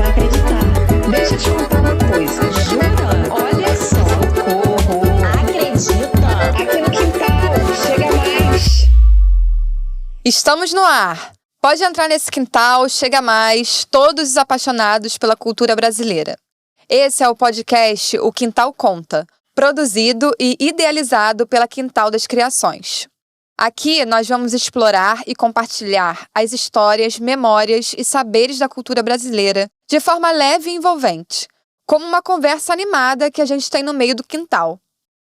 vai acreditar. Deixa eu te contar uma coisa. Jura? Olha só. Socorro. Acredita. Aqui no quintal. Chega mais. Estamos no ar. Pode entrar nesse quintal, chega mais, todos os apaixonados pela cultura brasileira. Esse é o podcast O Quintal Conta, produzido e idealizado pela Quintal das Criações. Aqui nós vamos explorar e compartilhar as histórias, memórias e saberes da cultura brasileira de forma leve e envolvente, como uma conversa animada que a gente tem no meio do quintal.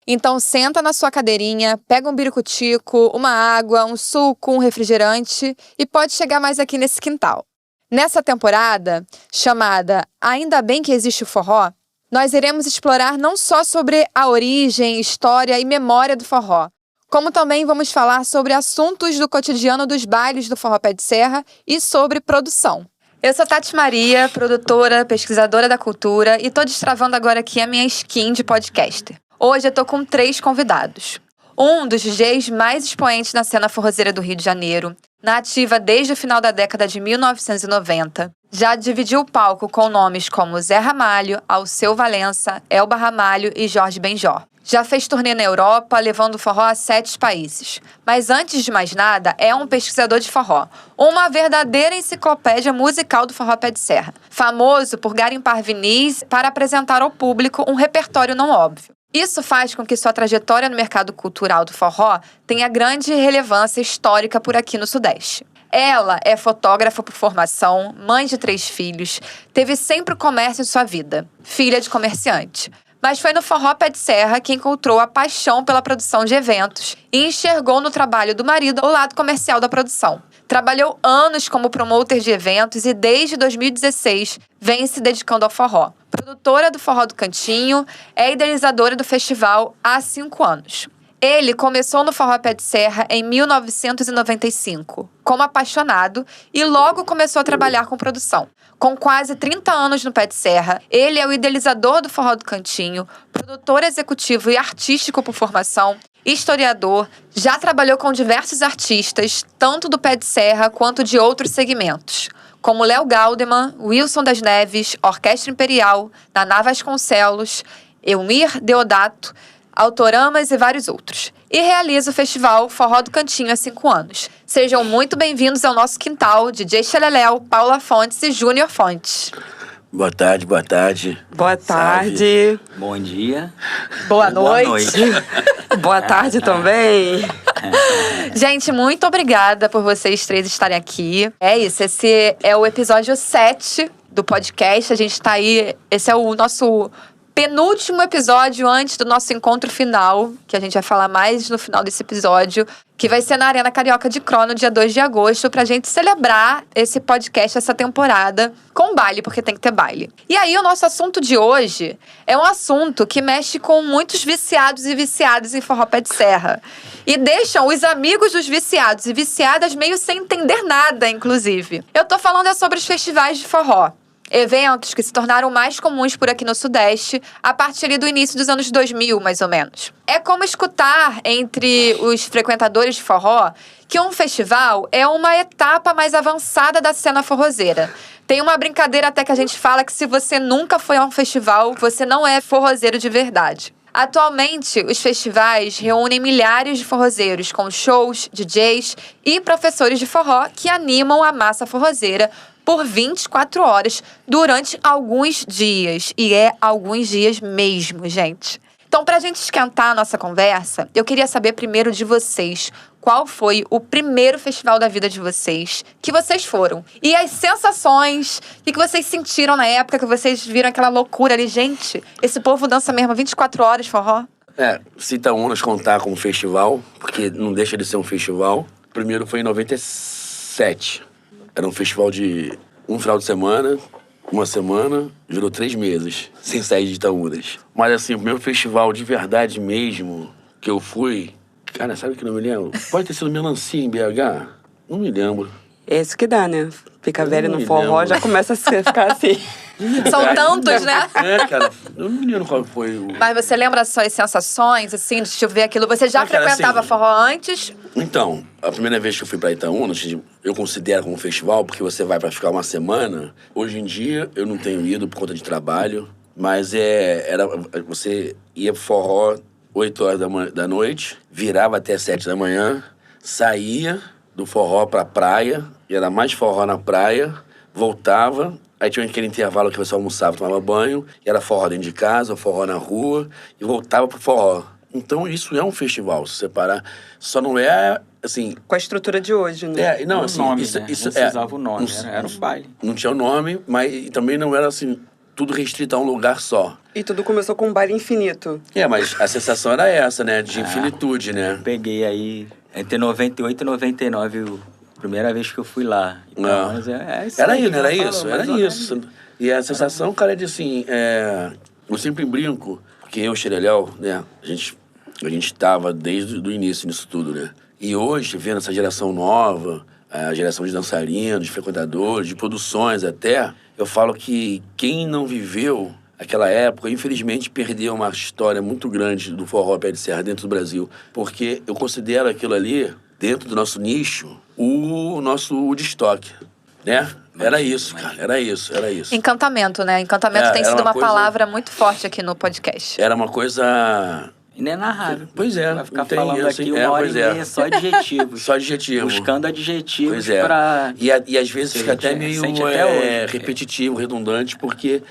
Então senta na sua cadeirinha, pega um biricutico, uma água, um suco, um refrigerante e pode chegar mais aqui nesse quintal. Nessa temporada, chamada Ainda Bem que Existe o Forró, nós iremos explorar não só sobre a origem, história e memória do forró, como também vamos falar sobre assuntos do cotidiano dos bailes do Forró Pé de Serra e sobre produção. Eu sou Tati Maria, produtora, pesquisadora da cultura e tô destravando agora aqui a minha skin de podcaster. Hoje eu tô com 3 convidados. Um dos DJs mais expoentes na cena forrozeira do Rio de Janeiro, na ativa desde o final da década de 1990. Já dividiu o palco com nomes como Zé Ramalho, Alceu Valença, Elba Ramalho e Jorge Benjor. Já fez turnê na Europa, levando o forró a 7 países. Mas antes de mais nada, é um pesquisador de forró. Uma verdadeira enciclopédia musical do Forró Pé de Serra. Famoso por garimpar vinis para apresentar ao público um repertório não óbvio. Isso faz com que sua trajetória no mercado cultural do forró tenha grande relevância histórica por aqui no Sudeste. Ela é fotógrafa por formação, mãe de 3 filhos, teve sempre o comércio em sua vida, filha de comerciante. Mas foi no Forró Pé de Serra que encontrou a paixão pela produção de eventos e enxergou no trabalho do marido o lado comercial da produção. Trabalhou anos como promotor de eventos e desde 2016 vem se dedicando ao forró. Produtora do Forró do Cantinho, é idealizadora do festival há 5 anos. Ele começou no Forró Pé de Serra em 1995, como apaixonado, e logo começou a trabalhar com produção. Com quase 30 anos no Pé de Serra, ele é o idealizador do Forró do Cantinho, produtor executivo e artístico por formação, historiador, já trabalhou com diversos artistas, tanto do Pé de Serra quanto de outros segmentos, como Léo Galdeman, Wilson das Neves, Orquestra Imperial, Naná Vasconcelos, Elmir Deodato, Autoramas e vários outros. E realiza o festival Forró do Cantinho há 5 anos. Sejam muito bem-vindos ao nosso quintal, DJ Xeleléu, Paula Fontes e Júnior Fontes. Boa tarde, boa tarde. Boa tarde. Bom dia. Boa noite. Boa tarde também. Gente, muito obrigada por vocês 3 estarem aqui. É isso, esse é o episódio 7 do podcast. A gente tá aí, esse é o nosso penúltimo episódio antes do nosso encontro final, que a gente vai falar mais no final desse episódio, que vai ser na Arena Carioca de Crono, dia 2 de agosto, pra gente celebrar esse podcast, essa temporada, com baile, porque tem que ter baile. E aí, o nosso assunto de hoje é um assunto que mexe com muitos viciados e viciadas em Forró Pé de Serra. E deixam os amigos dos viciados e viciadas meio sem entender nada, inclusive. Eu tô falando sobre os festivais de forró. Eventos que se tornaram mais comuns por aqui no Sudeste a partir do início dos anos 2000, mais ou menos. É como escutar entre os frequentadores de forró que um festival é uma etapa mais avançada da cena forrozeira. Tem uma brincadeira até que a gente fala que se você nunca foi a um festival, você não é forrozeiro de verdade. Atualmente, os festivais reúnem milhares de forrozeiros com shows, DJs e professores de forró que animam a massa forrozeira por 24 horas durante alguns dias. E é alguns dias mesmo, gente. Então, pra gente esquentar a nossa conversa, eu queria saber primeiro de vocês qual foi o primeiro festival da vida de vocês que vocês foram. E as sensações, o que vocês sentiram na época que vocês viram aquela loucura ali. Gente, esse povo dança mesmo 24 horas forró? Citaúnas contar como festival, porque não deixa de ser um festival. O primeiro foi em 97. Era um festival de um final de semana, uma semana, durou 3 meses, sem sair de Itaúnas. Mas assim, o primeiro festival de verdade mesmo que eu fui, cara, sabe que não me lembro? Pode ter sido Melancia em BH? Não me lembro. É isso que dá, né? Fica velho no me forró, lembro. já começa a ficar assim. São tantos, né? Cara, eu não me lembro qual foi o... Mas você lembra as suas sensações, assim, de ver aquilo? Você já Cara, frequentava assim, forró antes? Então, a primeira vez que eu fui pra Itaúna, eu considero como festival, porque você vai pra ficar uma semana. Hoje em dia, eu não tenho ido por conta de trabalho, mas você ia pro forró 8 horas da noite, virava até 7 da manhã, saía do forró pra praia, e era mais forró na praia, voltava, aí tinha aquele intervalo que você almoçava, tomava banho, e era forró dentro de casa, forró na rua, e voltava pro forró. Então isso é um festival, se separar. Só não é, assim... Com a estrutura de hoje, né? Não, O assim, nome, isso, né? isso Não se usava o nome, era um baile. Não tinha o nome, mas também não era, assim, tudo restrito a um lugar só. E tudo começou com um baile infinito. Mas a sensação era essa, né? De infinitude, né? Peguei aí, entre 98 e 99, a primeira vez que eu fui lá. Então, mas isso Era aí, isso, era né? isso, Falou, era mais ou menos. isso. E a sensação, cara, é de assim, eu sempre brinco, porque eu e o Xereléu, né, a gente tava desde o início nisso tudo, né? E hoje, vendo essa geração nova, a geração de dançarinos, de frequentadores, de produções até, eu falo que quem não viveu aquela época, infelizmente, perdeu uma história muito grande do forró pé de serra dentro do Brasil. Porque eu considero aquilo ali, dentro do nosso nicho, o nosso Woodstock, né? Era isso, cara. Era isso. Encantamento, né? Encantamento tem era sido uma uma coisa- palavra muito forte aqui no podcast. Era uma coisa... Inenarrável. Pois é, Vai ficar não tem falando assim, aqui uma hora pois e é. meia só adjetivos. Só adjetivo. Buscando adjetivos Pois é. pra... E às vezes que fica a gente até meio sente até hoje. repetitivo, redundante, porque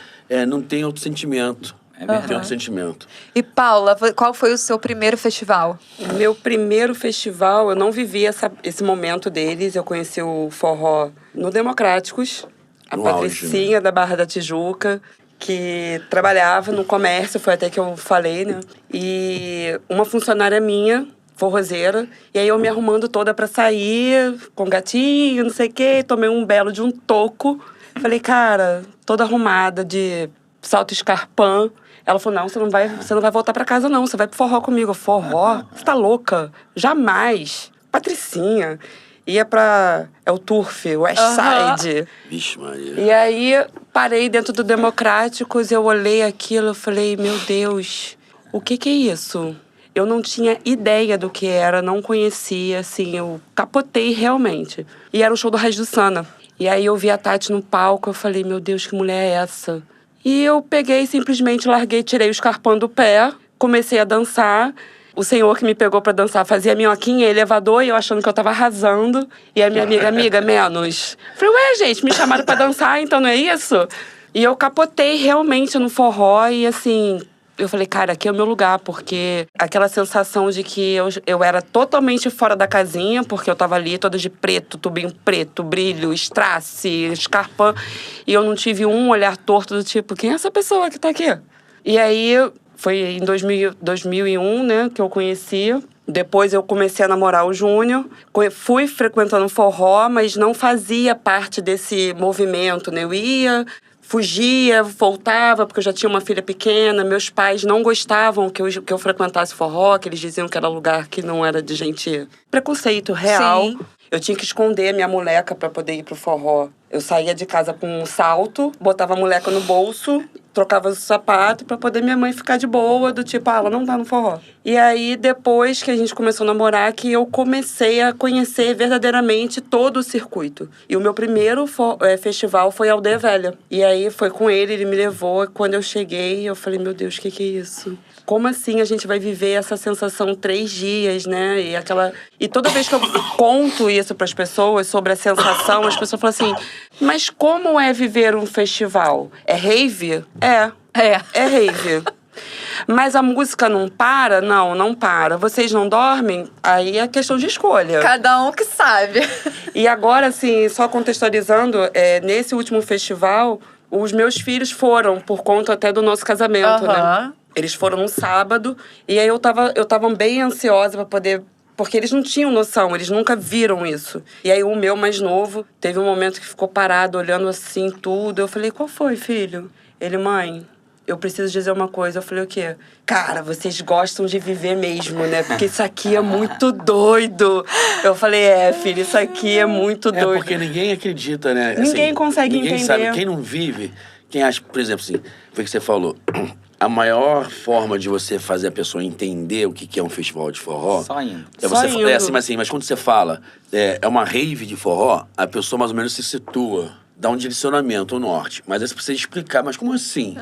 não tem outro sentimento. É Não tem verdade. outro sentimento. E Paula, qual foi o seu primeiro festival? Meu primeiro festival, eu não vivi esse momento deles. Eu conheci o forró no Democráticos. A No auge, Patricinha da Barra da Tijuca, que trabalhava no comércio, foi até que eu falei, né? E uma funcionária minha, forrozeira, e aí eu me arrumando toda pra sair, com gatinho, não sei o quê, tomei um belo de um toco. Falei, cara, toda arrumada de salto escarpão. Ela falou, não, você não vai voltar pra casa, não. Você vai pro forró comigo. Eu, forró? Você tá louca? Jamais. Patricinha. Ia pra... É o Turf, West Side. Vixe, Maria. E aí, parei dentro do Democráticos, eu olhei aquilo, eu falei, meu Deus, o que é isso? Eu não tinha ideia do que era, não conhecia, assim, eu capotei realmente. E era o show do Raiz do Sana. E aí eu vi a Tati no palco, eu falei, meu Deus, que mulher é essa? E eu peguei, simplesmente larguei, tirei o escarpão do pé, comecei a dançar. O senhor que me pegou pra dançar fazia minhoquinha, elevador, e eu achando que eu tava arrasando. E a minha amiga, menos. Falei, ué, gente, me chamaram pra dançar, então não é isso? E eu capotei realmente no forró e, assim... Eu falei, cara, aqui é o meu lugar, porque aquela sensação de que eu era totalmente fora da casinha, porque eu tava ali toda de preto, tubinho preto, brilho, strass, escarpão, e eu não tive um olhar torto do tipo, quem é essa pessoa que tá aqui? E aí, foi em 2001, né, que eu conheci. Depois eu comecei a namorar o Júnior. Fui frequentando forró, mas não fazia parte desse movimento, né? Eu ia... Fugia, voltava, porque eu já tinha uma filha pequena. Meus pais não gostavam que eu frequentasse forró, que eles diziam que era lugar que não era de gente... Preconceito real. Sim. Eu tinha que esconder a minha moleca para poder ir pro forró. Eu saía de casa com um salto, botava a moleca no bolso, trocava o sapato para poder minha mãe ficar de boa, do tipo, ela não tá no forró. E aí, depois que a gente começou a namorar, que eu comecei a conhecer verdadeiramente todo o circuito. E o meu primeiro festival foi Aldeia Velha. E aí, foi com ele me levou. Quando eu cheguei, eu falei, meu Deus, o que é isso? Como assim a gente vai viver essa sensação 3 dias, né? E toda vez que eu conto isso para as pessoas sobre a sensação, as pessoas falam assim, mas como é viver um festival? É rave? É rave. Mas a música não para? Não para. Vocês não dormem? Aí é questão de escolha. Cada um que sabe. E agora, assim, só contextualizando, nesse último festival, os meus filhos foram, por conta até do nosso casamento, né? Eles foram no sábado, e aí eu tava bem ansiosa pra poder... Porque eles não tinham noção, eles nunca viram isso. E aí o meu mais novo, teve um momento que ficou parado, olhando assim, tudo. Eu falei, qual foi, filho? Ele, mãe, eu preciso dizer uma coisa. Eu falei, o quê? Cara, vocês gostam de viver mesmo, né? Porque isso aqui é muito doido. Eu falei, filho, isso aqui é muito doido. Porque ninguém acredita, né? Ninguém consegue ninguém entender. sabe, quem não vive... Quem acha, por exemplo, assim, foi o que você falou, a maior forma de você fazer a pessoa entender o que é um festival de forró... Só indo. É Só você, indo. é assim, mas quando você fala, é uma rave de forró, a pessoa mais ou menos se situa, dá um direcionamento, norte. Mas aí você precisa explicar, mas como assim?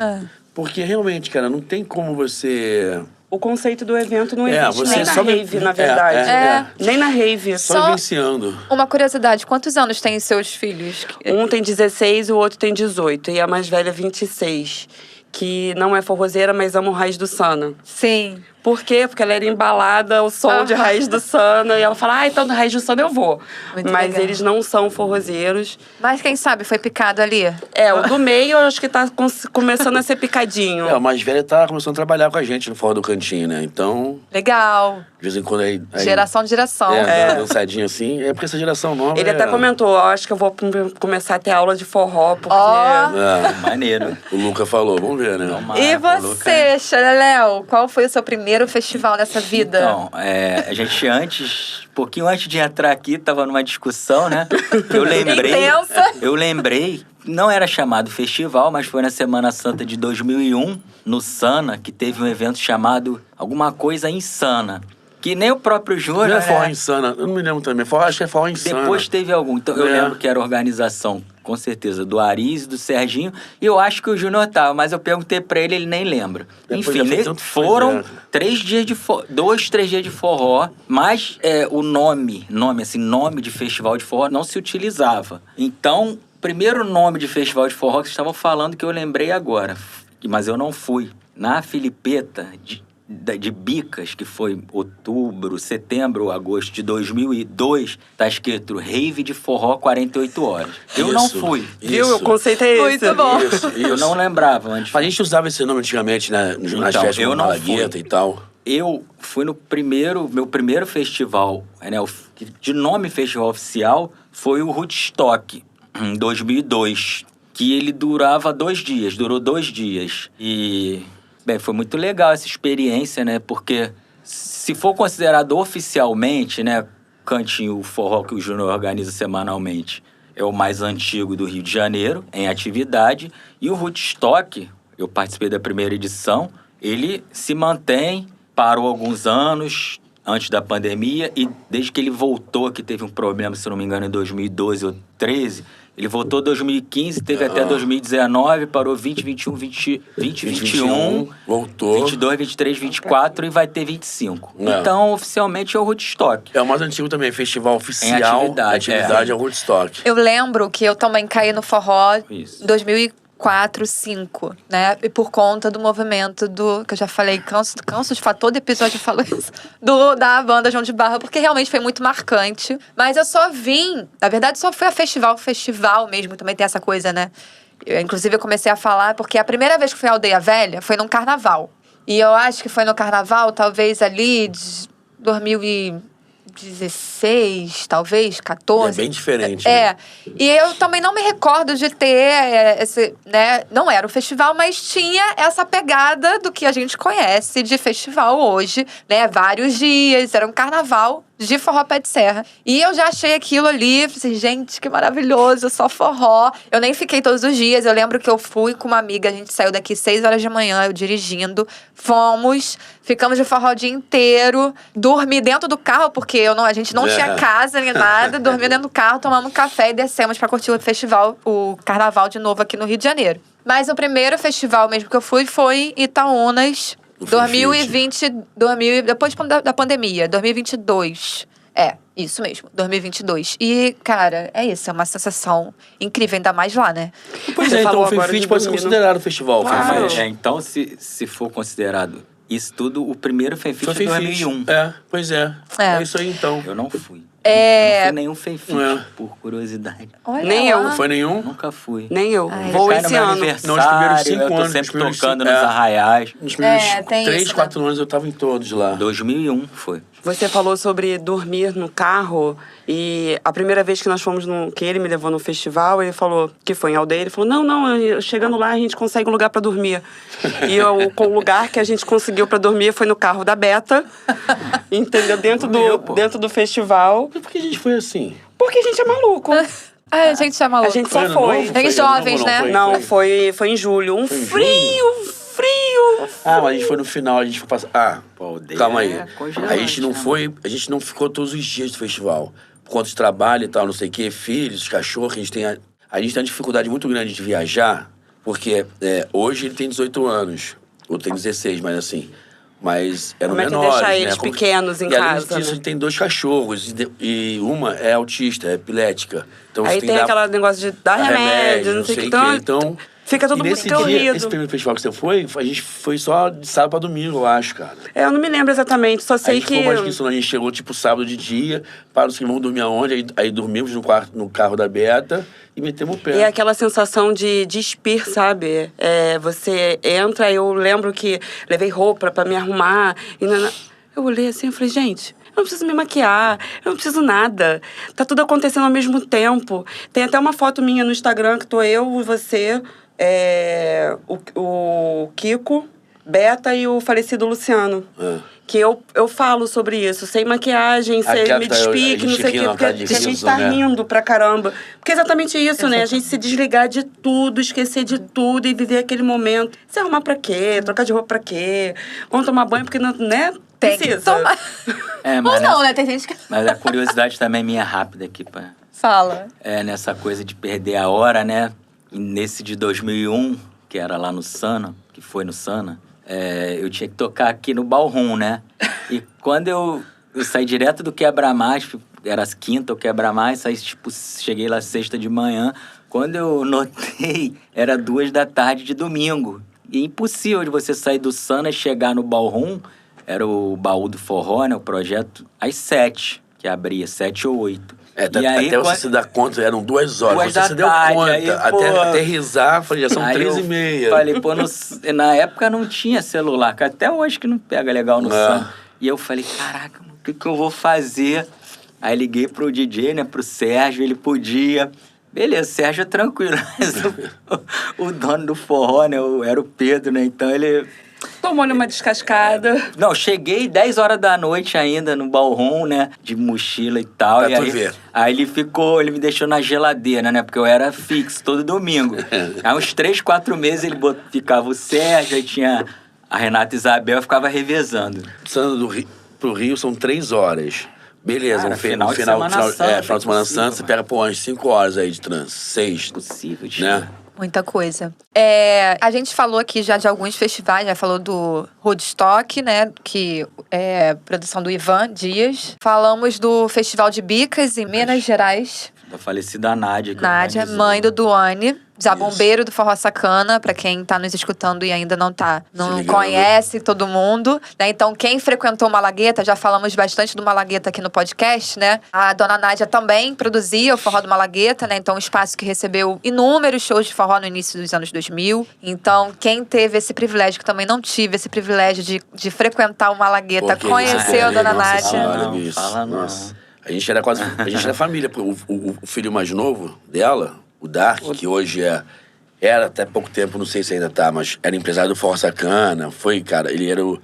Porque realmente, cara, não tem como você... O conceito do evento não existe você nem na só- rave, na verdade. Nem na rave. Só Só- vivenciando. Uma curiosidade, quantos anos têm seus filhos? Um tem 16 e o outro tem 18. E a mais velha, 26. Que não é forrozeira, mas ama o Raiz do Sana. Sim. Por quê? Porque ela era embalada ao som de Raiz do Sana. E ela fala, então do Raiz do Sana eu vou. Muito Mas legal. eles não são forrozeiros. Mas quem sabe foi picado ali? O do meio eu acho que tá começando a ser picadinho. O mais velho tá começando a trabalhar com a gente no Forró do Cantinho, né? Então, Legal. de vez em quando aí... Geração de geração. Dá uma dançadinha assim. É porque essa geração nova... Ele até comentou, acho que eu vou começar a ter aula de forró, porque... Maneiro. O Luca falou, vamos ver, né? E você, Xaleléu, qual foi o seu primeiro festival nessa vida? Então, a gente pouquinho antes de entrar aqui, tava numa discussão, né? Intensa. Eu lembrei, não era chamado festival, mas foi na Semana Santa de 2001, no Sana, que teve um evento chamado Alguma Coisa Insana. Que nem o próprio Júnior, Não é Forró né? Insana, eu não me lembro também. Acho que é Forró Insana. Depois teve algum. Então, eu lembro que era organização, com certeza, do Aris, do Serginho. E eu acho que o Júnior tava, mas eu perguntei pra ele nem lembra. Depois Enfim, já foi tanto foram coisa. 3 dias de 2, 3 dias de forró. Mas o nome de festival de forró não se utilizava. Então, o primeiro nome de festival de forró que vocês estavam falando, que eu lembrei agora. Mas eu não fui. Na Filipeta, de Bicas, que foi setembro, agosto de 2002, tá escrito Rave de Forró 48 horas. Eu não fui. Viu? O conceito é esse. Muito bom. Isso. Eu não lembrava antes. A gente usava esse nome antigamente, né? Nas festas eu do não Malagueta fui. e tal. Eu fui no meu primeiro festival, né, de nome festival oficial, foi o Woodstock, em 2002. Que ele durou 2 dias. E... Bem, foi muito legal essa experiência, né? Porque se for considerado oficialmente, né? Cantinho, o forró que o Júnior organiza semanalmente, é o mais antigo do Rio de Janeiro, em atividade. E o Woodstock, eu participei da primeira edição, ele se mantém, parou alguns anos antes da pandemia e desde que ele voltou, que teve um problema, se não me engano, em 2012 ou 2013... Ele voltou em 2015, teve até 2019, parou 2021, 2021, voltou. 22, 23, 24 e vai ter 25. Não. Então, oficialmente, é o Woodstock. É o mais antigo também, festival oficial. Em atividade, é o Woodstock. Eu lembro que eu também caí no forró em Isso. 2004, 2005, né? E por conta do movimento que eu já falei, canso de falar, todo episódio eu falo isso, da banda João de Barra, porque realmente foi muito marcante. Mas eu só na verdade, só fui a festival mesmo, também tem essa coisa, né? Inclusive, eu comecei a falar, porque a primeira vez que fui à Aldeia Velha foi num carnaval. E eu acho que foi no carnaval, talvez ali de 2016, talvez, 14. É bem diferente. É. Né? E eu também não me recordo de ter esse, né? Não era o festival, mas tinha essa pegada do que a gente conhece de festival hoje, né? Vários dias, era um carnaval de forró pé de serra. E eu já achei aquilo ali, falei assim, gente, que maravilhoso, só forró. Eu nem fiquei todos os dias, eu lembro que eu fui com uma amiga, a gente saiu daqui 6 horas da manhã, eu dirigindo, ficamos de forró o dia inteiro, dormi dentro do carro, porque a gente não tinha casa nem nada, dormi dentro do carro, tomamos um café e descemos pra curtir o festival, o carnaval de novo aqui no Rio de Janeiro. Mas o primeiro festival mesmo que eu fui foi em Itaúnas, 2020, depois da pandemia, 2022. Isso mesmo, 2022. E, cara, é isso, é uma sensação incrível, ainda mais lá, né? Pois Você então falou o agora Fefite de pode ser dormir, considerado festival. Claro. Fefite. Então, se for considerado isso tudo, o primeiro Fefite Foi é Fefite. 2001. Pois é. É isso aí, então. Eu não fui. Eu não fui nenhum Fefite, por curiosidade. Olha Nem lá. Não foi nenhum? Nunca fui. Nem eu. Ai, Vou Cai no esse meu ano. aniversário, Não, os primeiros 5 eu tô anos, os sempre primeiros tocando 5, nos arraiais. Nos primeiros tem 3, isso, 4 anos eu tava em todos lá. 2001 foi. Você falou sobre dormir no carro e a primeira vez que nós fomos, que ele me levou no festival, ele falou que foi em Aldeia, ele falou, não, chegando lá a gente consegue um lugar pra dormir. E o lugar que a gente conseguiu pra dormir foi no carro da Beta, entendeu? Dentro do festival. Por que a gente foi assim? Porque a gente é maluco. A gente é maluco. A gente só Foi ano foi. novo? Tem Foi jovens, ano novo, né? Não, foi em julho. Um Foi em frio. Ah, mas a gente foi no final, a gente foi passar. Ah, Pô, o dele calma aí. é congelante, A gente não né? foi, a gente não ficou todos os dias do festival. Por conta de trabalho e tal, não sei o quê, filhos, cachorros, a gente tem uma dificuldade muito grande de viajar, porque hoje ele tem 18 anos, ou tem 16, mas assim. Mas eram Como é que menores, deixa né? eles pequenos em e além casa, disso, né? a gente tem 2 cachorros, e uma é autista, é epilética. Então, Aí você tem que dar aquele negócio de dar remédio, não sei o que. Então, fica todo e mundo nesse dia, corrido. esse primeiro festival que você foi, a gente foi só de sábado pra domingo, eu acho, cara. Eu não me lembro exatamente, só A sei gente que... ficou mais que isso, não. A gente chegou tipo sábado de dia, para os que vão dormir aonde, aí dormimos no carro da Beta e metemos o pé. E é aquela sensação de despir, sabe? Você entra, eu lembro que levei roupa pra me arrumar. Eu olhei assim e falei, gente, eu não preciso me maquiar, eu não preciso nada. Tá tudo acontecendo ao mesmo tempo. Tem até uma foto minha no Instagram que tô eu e você, o Kiko, Beta e o falecido Luciano. Que eu falo sobre isso, sem maquiagem, sem Aquela me que tá- a despir, gente não sei o ri quê, na porque cara de a gente riso, tá né? rindo pra caramba. Porque é exatamente isso, né? A gente se desligar de tudo, esquecer de tudo e viver aquele momento. Se arrumar pra quê? Trocar de roupa pra quê? Vamos tomar banho porque, não, né? Tem que Precisa. tomar. É, Ou mas, não, né? Tem gente que mas a curiosidade também minha rápida aqui, pá. fala. Nessa coisa de perder a hora, né? E nesse de 2001, que era lá no Sana, que foi no Sana, eu tinha que tocar aqui no Ballroom, né? E quando eu saí direto do Quebra-Mais, era as quinta, o Quebra-Mais, saí, tipo, cheguei lá sexta de manhã. Quando eu notei, era 2 da tarde de domingo. E impossível de você sair do Sana e chegar no Ballroom, era o Baú do Forró, né? O projeto, às 7, que abria, 7 ou 8. E aí, até você se dar conta, eram 2 horas. 2 Você da se deu tarde, conta. aí, até pô. aterrizar, falei, já são Aí 3h30. Falei, pô, na época não tinha celular, que até hoje que não pega legal no Sana. E eu falei, caraca, o que eu vou fazer? Aí liguei pro DJ, né, pro Sérgio, ele podia. Beleza, Sérgio é tranquilo, mas o dono do forró, né, era o Pedro, né, então ele... Tomou-lhe uma descascada. Não, cheguei 10 horas da noite ainda no Ballroom, né? De mochila e tal. Pra e tu aí, ver. aí ele me deixou na geladeira, né? Porque eu era fixo todo domingo. Aí uns 3, 4 meses ele ficava o Sérgio, aí tinha a Renata Isabel, eu ficava revezando. Saindo pro Rio são 3 horas. Beleza, Cara, um final de Semana Santa, final de Semana impossível, Santa, você pega, pô, umas 5 horas aí de trânsito, 6, Possível, né? Muita coisa. A gente falou aqui já de alguns festivais, já falou do Woodstock, né? Que é produção do Ivan Dias. Falamos do Festival de Bicas em Minas Gerais. Da falecida Nádia. que Nádia, organizou. mãe do Duane. Zabumbeiro do Forró Sacana, pra quem tá nos escutando e ainda não ligando. conhece todo mundo, né? Então, quem frequentou o Malagueta, já falamos bastante do Malagueta aqui no podcast, né? A dona Nádia também produzia o Forró do Malagueta, né? Então, um espaço que recebeu inúmeros shows de forró no início dos anos 2000. Então, quem teve esse privilégio, que também não tive esse privilégio de frequentar o Malagueta, Porque conheceu a dona nossa Nádia. senhora, Não, bicho. fala não. Nossa. A gente era quase... A gente era família. O filho mais novo dela, o Dark, que hoje era até pouco tempo, não sei se ainda tá, mas era empresário do Forró Sacana. Foi, cara, ele era o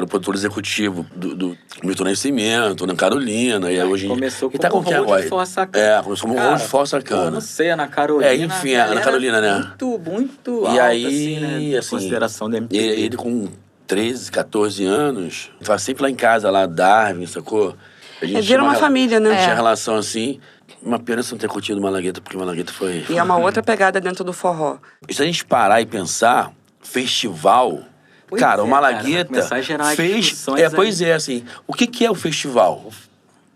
produtor executivo do Milton Nascimento, na Carolina. E hoje Começou e tá como com quem road agora? de Forró Sacana. Começou como road de Forró Sacana. Não sei, Ana Carolina. Enfim, a Ana Carolina, né? Muito E alta, aí, assim, né? assim, Consideração da MPB. ele com 13, 14 anos, tava sempre lá em casa, lá, Darwin, sacou? A gente Vira tinha uma família, né? Tinha relação assim. Uma pena você não ter curtido Malagueta, porque Malagueta foi... E é uma outra pegada dentro do forró. E se a gente parar e pensar, festival... Pois cara, o é, cara, vai Malagueta começar a gerar fez... discussões aí. Pois é, assim, o que é o festival?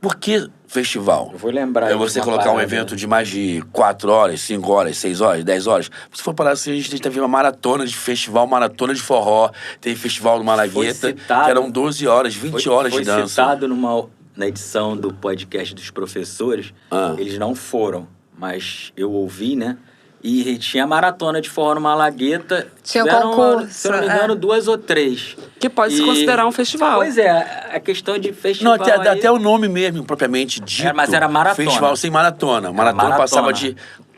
Por que festival? Eu vou lembrar. É você de uma colocar um parada. evento de mais de 4 horas, 5 horas, 6 horas, 10 horas. Se for parar assim, a gente teve uma maratona de festival, maratona de forró. Teve festival do Malagueta, citado- que eram 12 horas, 20 horas de dança. Foi citado na edição do podcast dos professores. Eles não foram, mas eu ouvi, né? E tinha maratona de forró no Malagueta. Tinha Tiveram, concurso, se eu não me engano, 2 ou 3. Que pode se considerar um festival. Pois é, a questão de festival Não, até aí- o nome mesmo, propriamente dito. Mas era maratona. Festival sem maratona. Maratona maratona. passava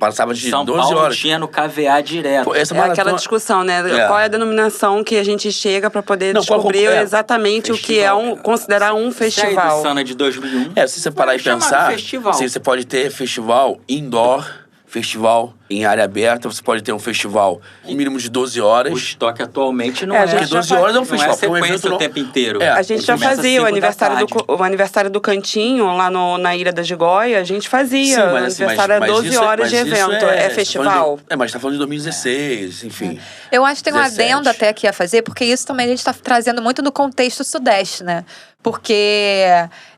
passava de São 12 Paulo horas. tinha no KVA direto. Pô, essa É aquela maratona... discussão, né? É. Qual é a denominação que a gente chega para poder Não, qual descobrir é? exatamente o que é considerar um festival. Sana de 2001. Se você parar e Chamado pensar, festival. sim, você pode ter festival indoor, festival em área aberta, você pode ter um festival com mínimo de 12 horas. O estoque atualmente não É, é. a gente Porque 12 horas é um festival. Não é Pra um sequência evento o não- tempo inteiro. É. A gente já Começa fazia o 5 da tarde. aniversário do Cantinho, lá na Ilha da Gigóia, a gente fazia. Sim, o mas, assim, aniversário era 12 isso horas de mas isso evento. É festival? Mas tá falando de 2016, enfim. Eu acho que tem um 17. adendo até aqui a fazer, porque isso também a gente está trazendo muito do contexto sudeste, né? Porque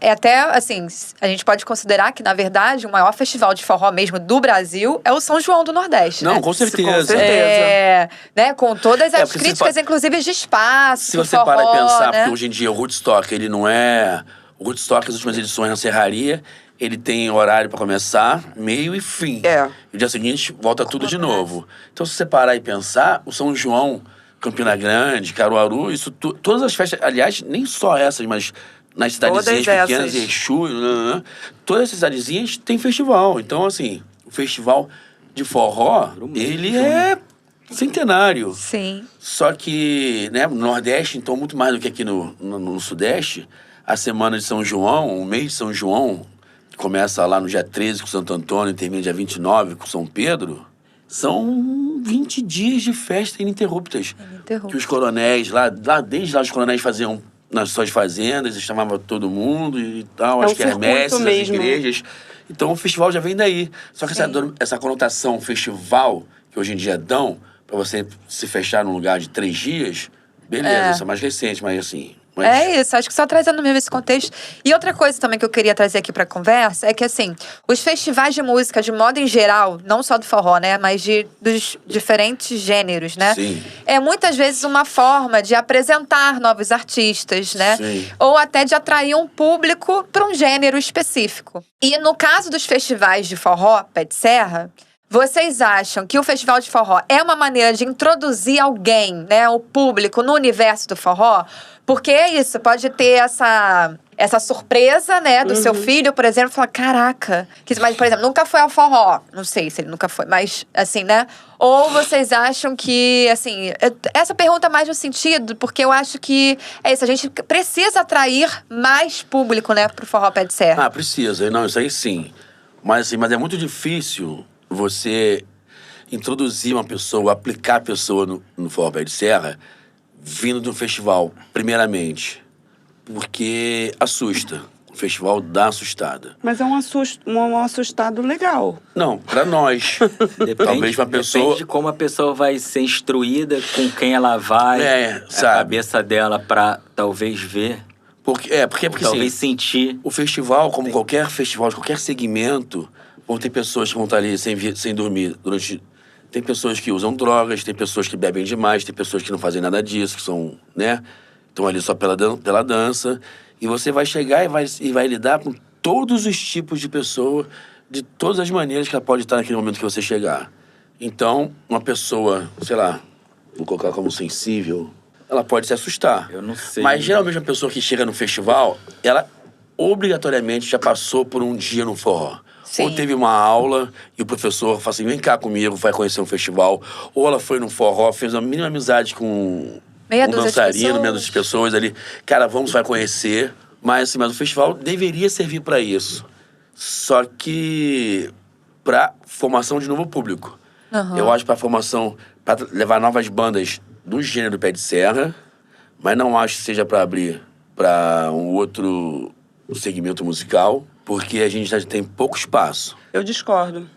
é até, assim, a gente pode considerar que, na verdade, o maior festival de forró mesmo do Brasil é o São João do Nordeste, Não, né? com certeza. Com certeza. Né, com todas as porque você críticas, pode- inclusive de espaço, Se do você forró, parar e pensar, né? porque hoje em dia o Woodstock, ele não é... O Woodstock, as últimas edições na Serraria, ele tem horário pra começar, meio e fim. É. E o dia seguinte, volta tudo de novo. Então, se você parar e pensar, o São João, Campina Grande, Caruaru, isso todas as festas... Aliás, nem só essas, mas nas cidadezinhas Todas pequenas, essas. Exu, todas essas cidadezinhas têm festival. Então, assim, o festival de forró, ele é centenário. Sim. Só que, né, no Nordeste, então, muito mais do que aqui no Sudeste, a semana de São João, o mês de São João, que começa lá no dia 13 com Santo Antônio e termina dia 29 com São Pedro, são 20 dias de festa ininterruptas. Ininterruptas. Que os coronéis, desde lá os coronéis faziam nas suas fazendas, eles chamavam todo mundo e tal, É as um circuito quermesses, as mesmo. igrejas. Então o festival já vem daí. Só que essa conotação festival, que hoje em dia dão, pra você se fechar num lugar de 3 dias, beleza, isso é mais recente, mas assim... É isso, acho que só trazendo mesmo esse contexto. E outra coisa também que eu queria trazer aqui pra conversa é que, assim, os festivais de música, de modo em geral, não só do forró, né, mas dos diferentes gêneros, né? Sim. É muitas vezes uma forma de apresentar novos artistas, né? Sim. Ou até de atrair um público para um gênero específico. E no caso dos festivais de forró, Pé de Serra, vocês acham que o festival de forró é uma maneira de introduzir alguém, né, o público, no universo do forró? Porque é isso, pode ter essa surpresa, né, do seu filho, por exemplo, falar, caraca, mas, por exemplo, nunca foi ao forró. Não sei se ele nunca foi, mas, assim, né? Ou vocês acham que, assim... Essa pergunta é mais no sentido, porque eu acho que é isso, a gente precisa atrair mais público, né, pro forró Pé de Serra. Ah, precisa. Não, isso aí sim. Mas, assim, mas é muito difícil você introduzir uma pessoa, aplicar a pessoa no forró Pé de Serra vindo de um festival, primeiramente. Porque assusta. O festival dá assustada. Mas é um assustado legal. Não, pra nós. Talvez uma pessoa... Depende de como a pessoa vai ser instruída, com quem ela vai, a sabe? cabeça dela pra talvez ver, Porque talvez assim, sentir. o festival, como qualquer festival de qualquer segmento, vão ter pessoas que vão estar ali sem dormir durante... Tem pessoas que usam drogas, tem pessoas que bebem demais, tem pessoas que não fazem nada disso, que são, né? Estão ali só pela dança. E você vai chegar e vai lidar com todos os tipos de pessoa, de todas as maneiras que ela pode estar naquele momento que você chegar. Então, uma pessoa, sei lá, vou colocar como sensível, ela pode se assustar. Eu não sei. Mas geralmente uma pessoa que chega no festival, ela obrigatoriamente já passou por um dia no forró. Sim. Ou teve uma aula e o professor fala assim, vem cá comigo, vai conhecer um festival. Ou ela foi num forró, fez uma mínima amizade com Meia um dúzia de dançarino, pessoas. meia dúzia de pessoas ali. Cara, vai conhecer. Mas, assim, mas o festival deveria servir pra isso. Só que pra formação de novo público. Eu acho pra levar novas bandas do gênero Pé de Serra, mas não acho que seja pra abrir pra um outro segmento musical, porque a gente já tem pouco espaço. Eu discordo.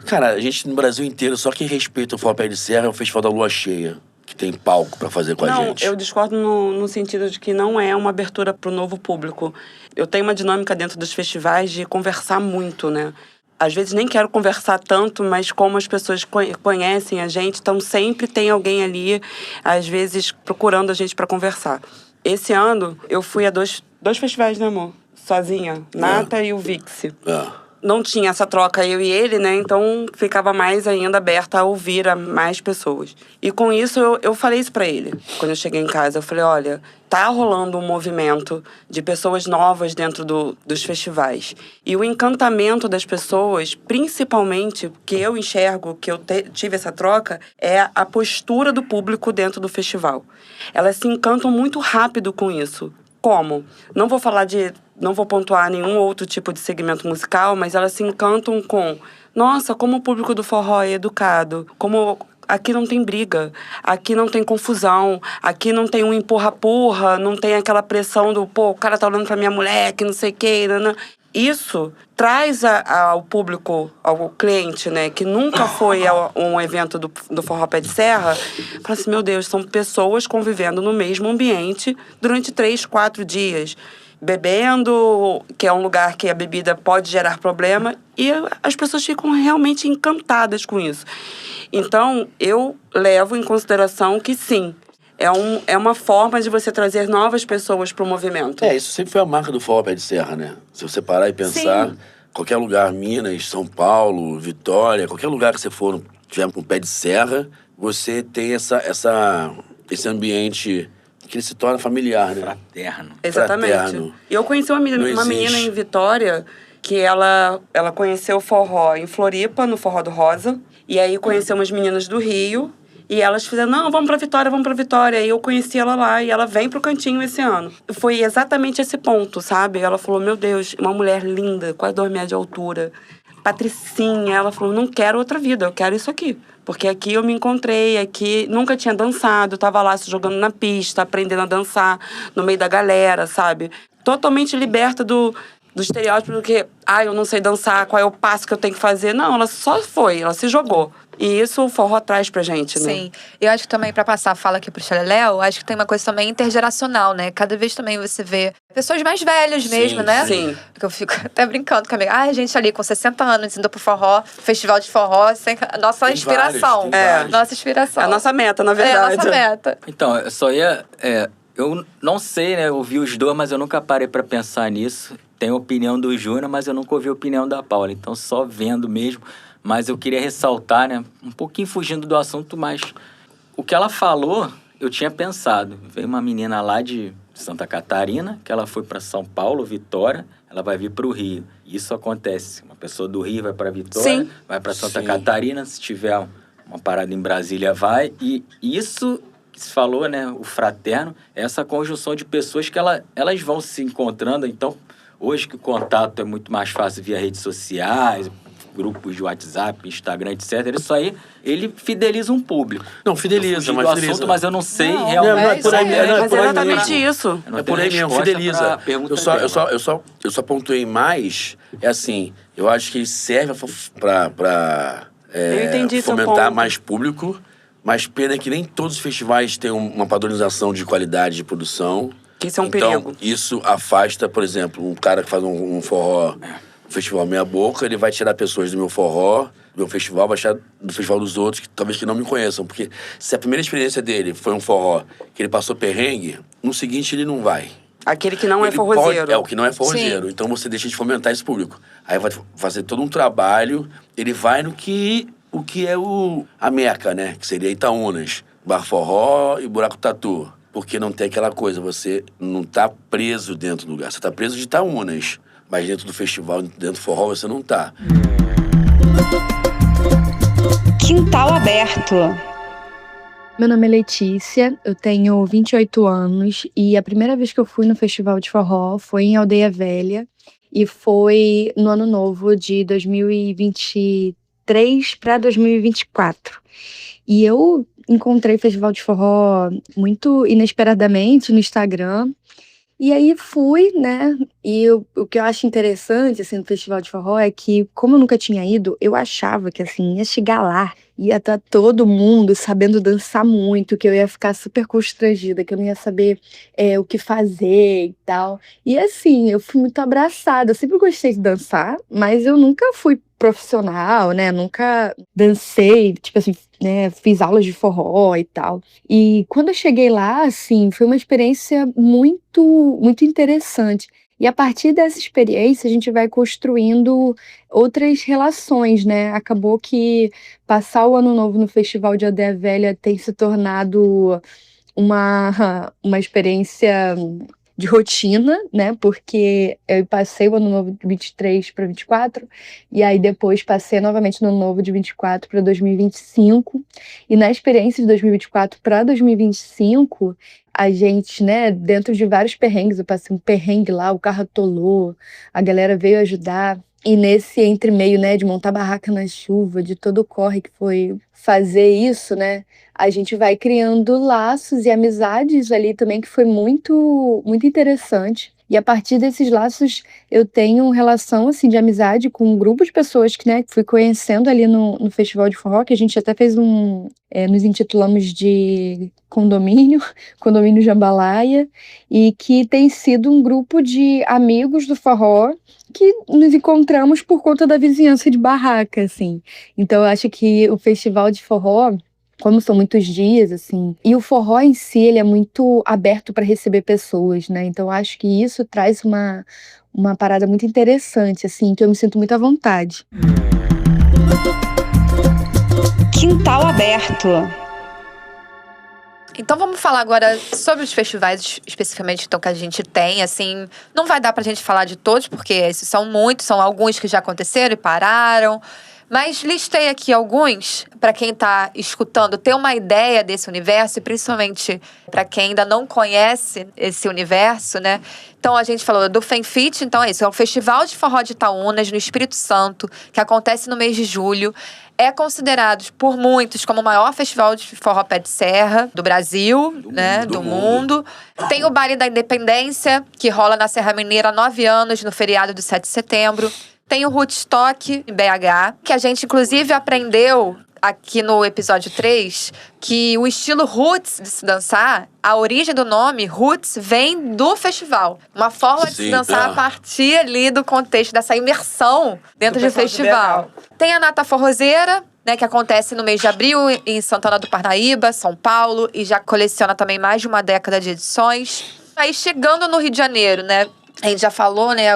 Cara, a gente no Brasil inteiro, só quem respeita o Forró Pé de Serra é o Festival da Lua Cheia, que tem palco pra fazer com a Não, gente. eu discordo no sentido de que não é uma abertura para o novo público. Eu tenho uma dinâmica dentro dos festivais de conversar muito, né? Às vezes nem quero conversar tanto, mas como as pessoas conhecem a gente, então sempre tem alguém ali, às vezes, procurando a gente para conversar. Esse ano, eu fui a dois festivais, né, amor? Sozinha. Nata e o Vixi. não tinha essa troca eu e ele, né? Então ficava mais ainda aberta a ouvir a mais pessoas. E com isso eu falei isso pra ele. Quando eu cheguei em casa, eu falei, olha, tá rolando um movimento de pessoas novas dentro dos festivais. E o encantamento das pessoas, principalmente, que eu enxergo, que eu tive essa troca, é a postura do público dentro do festival. Elas se encantam muito rápido com isso. Como? Não vou pontuar nenhum outro tipo de segmento musical, mas elas se encantam com, nossa, como o público do forró é educado, como aqui não tem briga, aqui não tem confusão, aqui não tem um empurra-purra, não tem aquela pressão do, pô, o cara tá olhando pra minha mulher, que não sei o quê, né? Isso traz ao público, ao cliente, né, que nunca foi a um evento do Forró Pé de Serra, fala assim, meu Deus, são pessoas convivendo no mesmo ambiente durante 3, 4 dias, bebendo, que é um lugar que a bebida pode gerar problema, e as pessoas ficam realmente encantadas com isso. Então, eu levo em consideração que sim, é uma forma de você trazer novas pessoas para o movimento. Isso sempre foi a marca do Forró Pé de Serra, né? Se você parar e pensar, qualquer lugar, Minas, São Paulo, Vitória, qualquer lugar que você for, tiver com pé de serra, você tem esse ambiente que ele se torna familiar, né? Fraterno. Exatamente. Fraterno. E eu conheci uma menina em Vitória que ela conheceu o forró em Floripa, no Forró do Rosa. E aí conheceu umas meninas do Rio. E elas fizeram, não, vamos pra Vitória. E eu conheci ela lá e ela vem pro Cantinho esse ano. Foi exatamente esse ponto, sabe? Ela falou, meu Deus, uma mulher linda, quase 2 metros de altura. Patricinha, ela falou, não quero outra vida, eu quero isso aqui. Porque aqui eu me encontrei, aqui nunca tinha dançado, tava lá se jogando na pista, aprendendo a dançar no meio da galera, sabe? Totalmente liberta do estereótipo do que, eu não sei dançar, qual é o passo que eu tenho que fazer. Não, ela só foi, ela se jogou. E isso o forró traz pra gente, né? Sim. Eu acho que também, pra passar a fala aqui pro Xeleléu, acho que tem uma coisa também intergeracional, né? Cada vez também você vê pessoas mais velhas mesmo, né? Sim. Porque eu fico até brincando com a amiga. A gente ali com 60 anos indo pro forró, festival de forró, nossa Tem inspiração. vários. Nossa inspiração. É a nossa meta, na verdade. É a nossa meta. Então, eu só ia... eu não sei, né? Eu ouvi os dois, mas eu nunca parei pra pensar nisso. Tenho a opinião do Júnior, mas eu nunca ouvi a opinião da Paula. Então, só vendo mesmo. Mas eu queria ressaltar, né? Um pouquinho fugindo do assunto, mas... O que ela falou, eu tinha pensado. Veio uma menina lá de Santa Catarina, que ela foi para São Paulo, Vitória. Ela vai vir para o Rio. Isso acontece. Uma pessoa do Rio vai para Vitória, Sim. vai para Santa Catarina. Se tiver uma parada em Brasília, vai. E isso... que se falou, né, o fraterno, é essa conjunção de pessoas que elas vão se encontrando. Então, hoje que o contato é muito mais fácil via redes sociais, grupos de WhatsApp, Instagram, etc. Isso aí, ele fideliza um público. Não, fideliza, mas assunto, fideliza. mas eu não sei Não, realmente. não é por aí, Mas não é Mas por é aí exatamente mesmo. isso. Eu não É tenho por aí mesmo, resposta fideliza. pra pergunta dela. Eu só pontuei mais, assim, eu acho que ele serve pra Eu entendi seu fomentar ponto. mais público, mas pena que nem todos os festivais têm uma padronização de qualidade de produção. Que isso é um Então, perigo. isso afasta, por exemplo, um cara que faz um forró, um festival meia boca, ele vai tirar pessoas do meu forró, do meu festival, vai tirar do festival dos outros, que talvez que não me conheçam. Porque se a primeira experiência dele foi um forró que ele passou perrengue, no seguinte ele não vai. Aquele que não é Ele forrozeiro. pode- o que não é forrozeiro. Sim. Então você deixa de fomentar esse público. Aí vai fazer todo um trabalho, ele vai o que é a meca, né? Que seria Itaúnas, Bar Forró e Buraco Tatu. Porque não tem aquela coisa, você não tá preso dentro do lugar. Você tá preso de Itaúnas, mas dentro do festival, dentro do forró, você não tá. Quintal aberto. Meu nome é Letícia, eu tenho 28 anos e a primeira vez que eu fui no festival de forró foi em Aldeia Velha e foi no ano novo de 2023 para 2024. E eu encontrei o festival de forró muito inesperadamente no Instagram. E aí fui, né? E o que eu acho interessante, assim, no festival de forró é que, como eu nunca tinha ido, eu achava que, assim, ia chegar lá, ia estar todo mundo sabendo dançar muito, que eu ia ficar super constrangida, que eu não ia saber o que fazer e tal. E, assim, eu fui muito abraçada. Eu sempre gostei de dançar, mas eu nunca fui profissional, né? Nunca dancei, tipo assim, né? Fiz aulas de forró e tal. E quando eu cheguei lá, assim, foi uma experiência muito, muito interessante. E a partir dessa experiência, a gente vai construindo outras relações, né? Acabou que passar o Ano Novo no Festival de Aldeia Velha tem se tornado uma experiência de rotina, né? Porque eu passei o Ano Novo de 23 para 24, e aí depois passei novamente no Ano Novo de 24 para 2025. E na experiência de 2024 para 2025, a gente, né, dentro de vários perrengues, eu passei um perrengue lá, o carro atolou, a galera veio ajudar. E nesse entre-meio, né, de montar barraca na chuva, de todo o corre que foi fazer isso, né, a gente vai criando laços e amizades ali também, que foi muito, muito interessante. E a partir desses laços, eu tenho relação, assim, de amizade com um grupo de pessoas que, né, fui conhecendo ali no Festival de Forró, que a gente até fez nos intitulamos de Condomínio Jambalaya, e que tem sido um grupo de amigos do forró que nos encontramos por conta da vizinhança de barraca, assim. Então, eu acho que o Festival de Forró, como são muitos dias, assim, e o forró em si, ele é muito aberto para receber pessoas, né? Então, eu acho que isso traz uma parada muito interessante, assim, que eu me sinto muito à vontade. Quintal aberto. Então vamos falar agora sobre os festivais especificamente então, que a gente tem, assim, não vai dar pra gente falar de todos, porque esses são muitos, são alguns que já aconteceram e pararam, mas listei aqui alguns para quem tá escutando ter uma ideia desse universo e principalmente para quem ainda não conhece esse universo, né? Então a gente falou do FemFit, então é isso, é o Festival de Forró de Itaúnas, no Espírito Santo, que acontece no mês de julho. É considerado por muitos como o maior festival de forró pé de serra do Brasil, do mundo. Tem o Baile da Independência, que rola na Serra Mineira há 9 anos, no feriado do 7 de setembro. Tem o Woodstock, em BH, que a gente, inclusive, aprendeu aqui no episódio 3, que o estilo roots de se dançar, a origem do nome roots vem do festival. Uma forma de se dançar a partir ali do contexto dessa imersão dentro do festival. Tem a Nata Forrozeira, né, que acontece no mês de abril em Santana do Parnaíba, São Paulo, e já coleciona também mais de uma década de edições. Aí chegando no Rio de Janeiro, né, a gente já falou, né,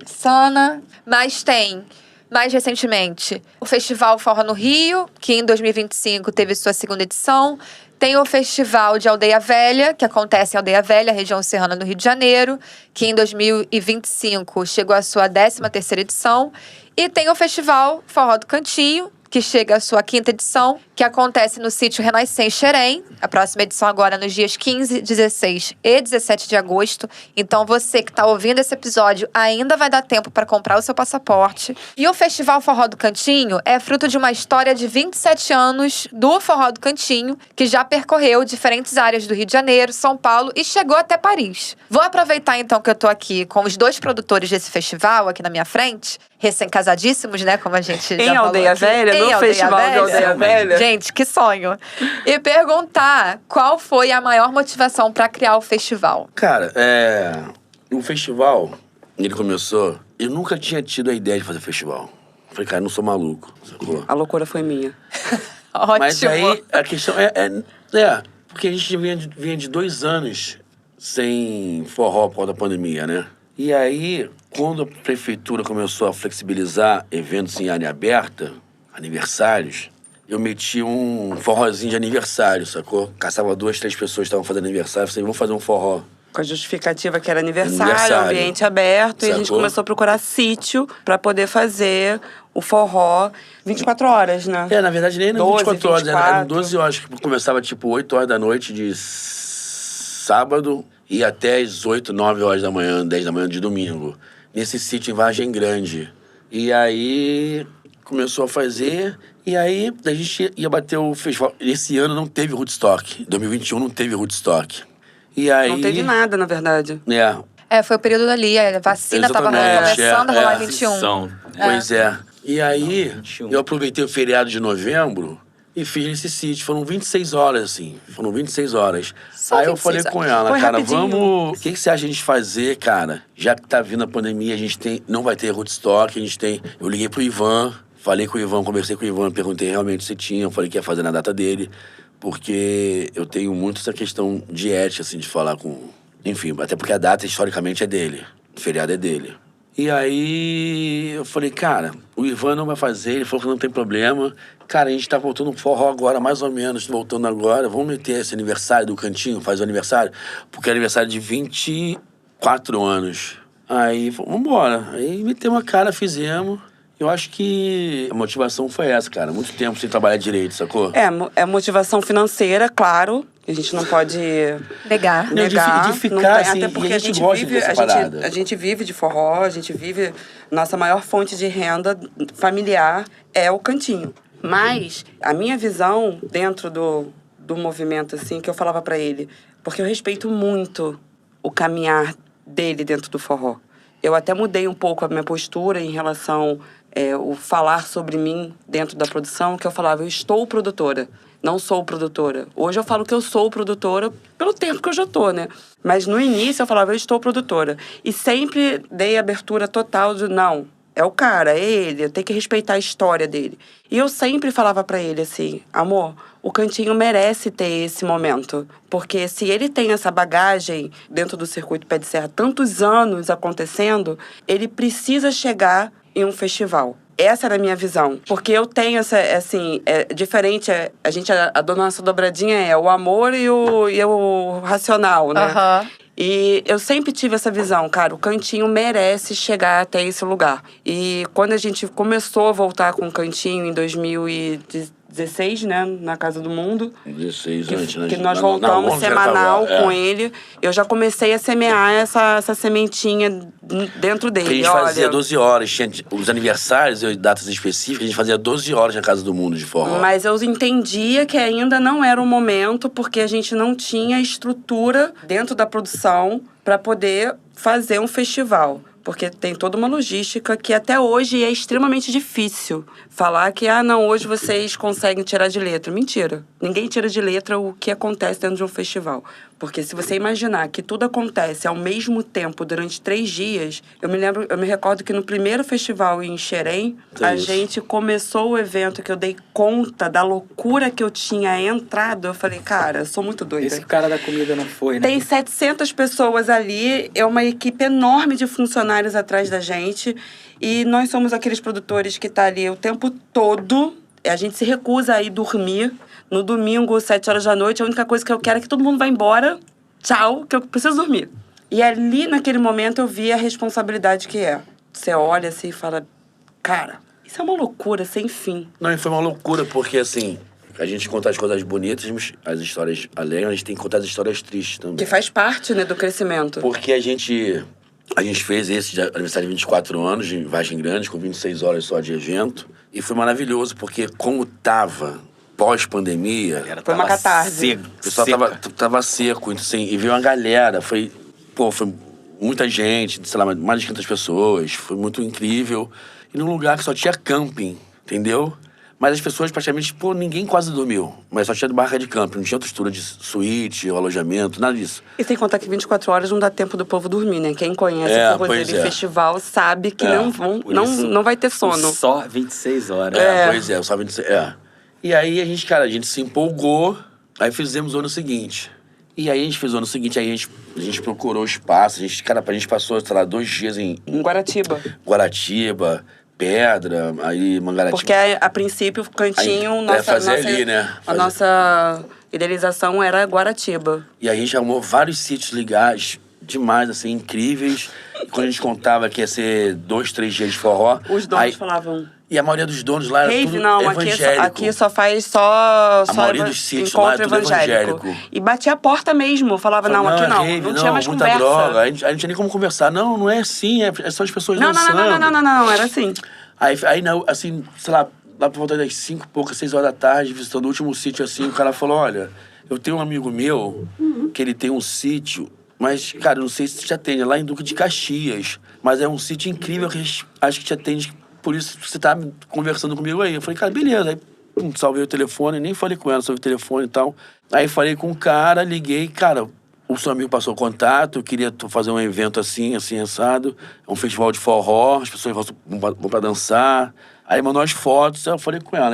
Sana, mas tem mais recentemente o Festival Forró no Rio, que em 2025 teve sua segunda edição. Tem o Festival de Aldeia Velha, que acontece em Aldeia Velha, região serrana do Rio de Janeiro, que em 2025 chegou à sua 13ª edição. E tem o Festival Forró do Cantinho, que chega à sua 5ª edição, que acontece no sítio Renascença Xerém. A próxima edição agora nos dias 15, 16 e 17 de agosto. Então você que está ouvindo esse episódio ainda vai dar tempo para comprar o seu passaporte. E o Festival Forró do Cantinho é fruto de uma história de 27 anos do Forró do Cantinho, que já percorreu diferentes áreas do Rio de Janeiro, São Paulo e chegou até Paris. Vou aproveitar então que eu tô aqui com os 2 produtores desse festival aqui na minha frente, recém-casadíssimos, né, como a gente já falou aqui. Aldeia Velha, no Festival de Aldeia Velha. Gente, que sonho. E perguntar qual foi a maior motivação para criar o festival. Cara, o festival, ele começou... Eu nunca tinha tido a ideia de fazer festival. Falei, cara, eu não sou maluco, sacou? A loucura foi minha. Ótimo. Mas aí, a questão porque a gente vinha de 2 anos sem forró por causa da pandemia, né? E aí, quando a prefeitura começou a flexibilizar eventos em área aberta, aniversários, eu meti um forrozinho de aniversário, sacou? Caçava 2, 3 pessoas que estavam fazendo aniversário, falei, vamos fazer um forró. Com a justificativa que era aniversário, ambiente aberto, sacou? E a gente começou a procurar sítio pra poder fazer o forró 24 horas, né? Na verdade, nem nas 24 horas, eram 12 24. horas, que começava tipo 8 horas da noite de sábado e até as 8, 9 horas da manhã, 10 da manhã de domingo. Nesse sítio em Vargem Grande. E aí começou a fazer, e aí a gente ia bater o festival. Esse ano não teve Woodstock, 2021 não teve Woodstock. E aí... Não teve nada, na verdade. Foi o período ali, a vacina estava começando a rolar em 21. Pois é. E aí, 21. eu aproveitei o feriado de novembro e fiz nesse sítio. Foram 26 horas, assim. Foram 26 horas. Só aí eu 26 falei horas. com ela, Foi cara, rapidinho. vamos... O que você acha a gente fazer, cara? Já que tá vindo a pandemia, a gente não vai ter Woodstock, a gente tem... Eu liguei pro Ivan, falei com o Ivan, conversei com o Ivan, perguntei realmente se tinha, eu falei que ia fazer na data dele, porque eu tenho muito essa questão de ética, assim, de falar com... Enfim, até porque a data, historicamente, é dele. O feriado é dele. E aí eu falei, cara, o Ivan não vai fazer, ele falou que não tem problema. Cara, a gente tá voltando um forró agora, mais ou menos, voltando agora. Vamos meter esse aniversário do Cantinho, fazer o aniversário? Porque é aniversário de 24 anos. Aí, vambora. Aí metemos a cara, fizemos. Eu acho que a motivação foi essa, cara. Muito tempo sem trabalhar direito, sacou? É motivação financeira, claro. A gente não pode Negar. negar. De ficar, não tem, assim, até porque e a gente gosta dessa parada. a gente vive de forró, a gente vive... Nossa maior fonte de renda familiar é o Cantinho. Mas a minha visão dentro do movimento, assim, que eu falava pra ele... Porque eu respeito muito o caminhar dele dentro do forró. Eu até mudei um pouco a minha postura em relação... o falar sobre mim dentro da produção, que eu falava, eu estou produtora, não sou produtora. Hoje eu falo que eu sou produtora pelo tempo que eu já tô, né? Mas no início eu falava, eu estou produtora. E sempre dei abertura total de, não, é o cara, é ele, eu tenho que respeitar a história dele. E eu sempre falava pra ele assim, amor, o Cantinho merece ter esse momento. Porque se ele tem essa bagagem dentro do circuito Pé de Serra, tantos anos acontecendo, ele precisa chegar em um festival. Essa era a minha visão. Porque eu tenho essa, assim, diferente, a nossa dobradinha é o amor e o racional, né? Aham. E eu sempre tive essa visão, cara, o Cantinho merece chegar até esse lugar. E quando a gente começou a voltar com o Cantinho em 2016, né, na Casa do Mundo, 16 antes, né? que nós voltamos semanal com ele, eu já comecei a semear essa sementinha dentro dele. A gente fazia 12 horas, tinha os aniversários e datas específicas, a gente fazia 12 horas na Casa do Mundo de forró. Mas eu entendia que ainda não era o momento, porque a gente não tinha estrutura dentro da produção para poder fazer um festival. Porque tem toda uma logística que até hoje é extremamente difícil. Falar que, não, hoje vocês conseguem tirar de letra. Mentira. Ninguém tira de letra o que acontece dentro de um festival. Porque se você imaginar que tudo acontece ao mesmo tempo durante 3 dias... Eu me recordo que no primeiro festival em Xerém, a gente começou o evento que eu dei conta da loucura que eu tinha entrado. Eu falei, cara, eu sou muito doida. Esse cara da comida não foi, né? Tem 700 pessoas ali, é uma equipe enorme de funcionários atrás da gente. E nós somos aqueles produtores que tá ali o tempo todo. A gente se recusa a ir dormir. No domingo, 7 horas da noite, a única coisa que eu quero é que todo mundo vá embora. Tchau, que eu preciso dormir. E ali, naquele momento, eu vi a responsabilidade que é. Você olha assim e fala, cara, isso é uma loucura sem fim. Não, e foi uma loucura, porque assim... A gente conta as coisas bonitas, as histórias alegres, a gente tem que contar as histórias tristes também. Que faz parte, né, do crescimento. Porque a gente fez esse de aniversário de 24 anos, em Vargem Grande, com 26 horas só de evento. E foi maravilhoso, porque como tava pós-pandemia... Foi uma catarse. O pessoal tava seco, assim, e veio uma galera. Foi muita gente, sei lá, mais de 500 pessoas. Foi muito incrível. E num lugar que só tinha camping, entendeu? Mas as pessoas praticamente, ninguém quase dormiu. Mas só tinha barraca de camping, não tinha outra estrutura de suíte, alojamento, nada disso. E sem contar que 24 horas não dá tempo do povo dormir, né? Quem conhece o Forrozeiro em festival sabe que não vai ter sono. Só 26 horas. Só 26. E aí a gente se empolgou, aí fizemos o ano seguinte. E aí a gente fez o ano seguinte, aí a gente procurou espaço, a gente passou, sei lá, 2 dias em Guaratiba, Pedra, aí Mangaratiba. Porque a princípio o Cantinho, a nossa idealização era Guaratiba. E aí a gente arrumou vários sítios legais, demais, assim, incríveis. E quando a gente contava que ia ser 2, 3 dias de forró... Os donos falavam... E a maioria dos donos lá era tudo evangélico. Aqui só faz só a maioria dos sítios lá é tudo evangélico. E batia a porta mesmo. Falava, não, aqui não tinha mais muita conversa. Droga. A gente não tinha nem como conversar. Não é assim, é só as pessoas dançando. Não, era assim. Aí assim, sei lá por volta das 5 e poucas, 6 horas da tarde, visitando o último sítio, assim, o cara falou, olha, eu tenho um amigo meu, que ele tem um sítio, mas, cara, eu não sei se te atende, é lá em Duque de Caxias, mas é um sítio incrível que acho que te atende, por isso você tá conversando comigo aí. Eu falei, cara, beleza. Aí, salvei o telefone, nem falei com ela, salvei o telefone e tal. Aí falei com o cara, liguei, cara, o seu amigo passou o contato, eu queria fazer um evento assim, assado, é um festival de forró, as pessoas vão pra dançar. Aí mandou as fotos, eu falei com ela,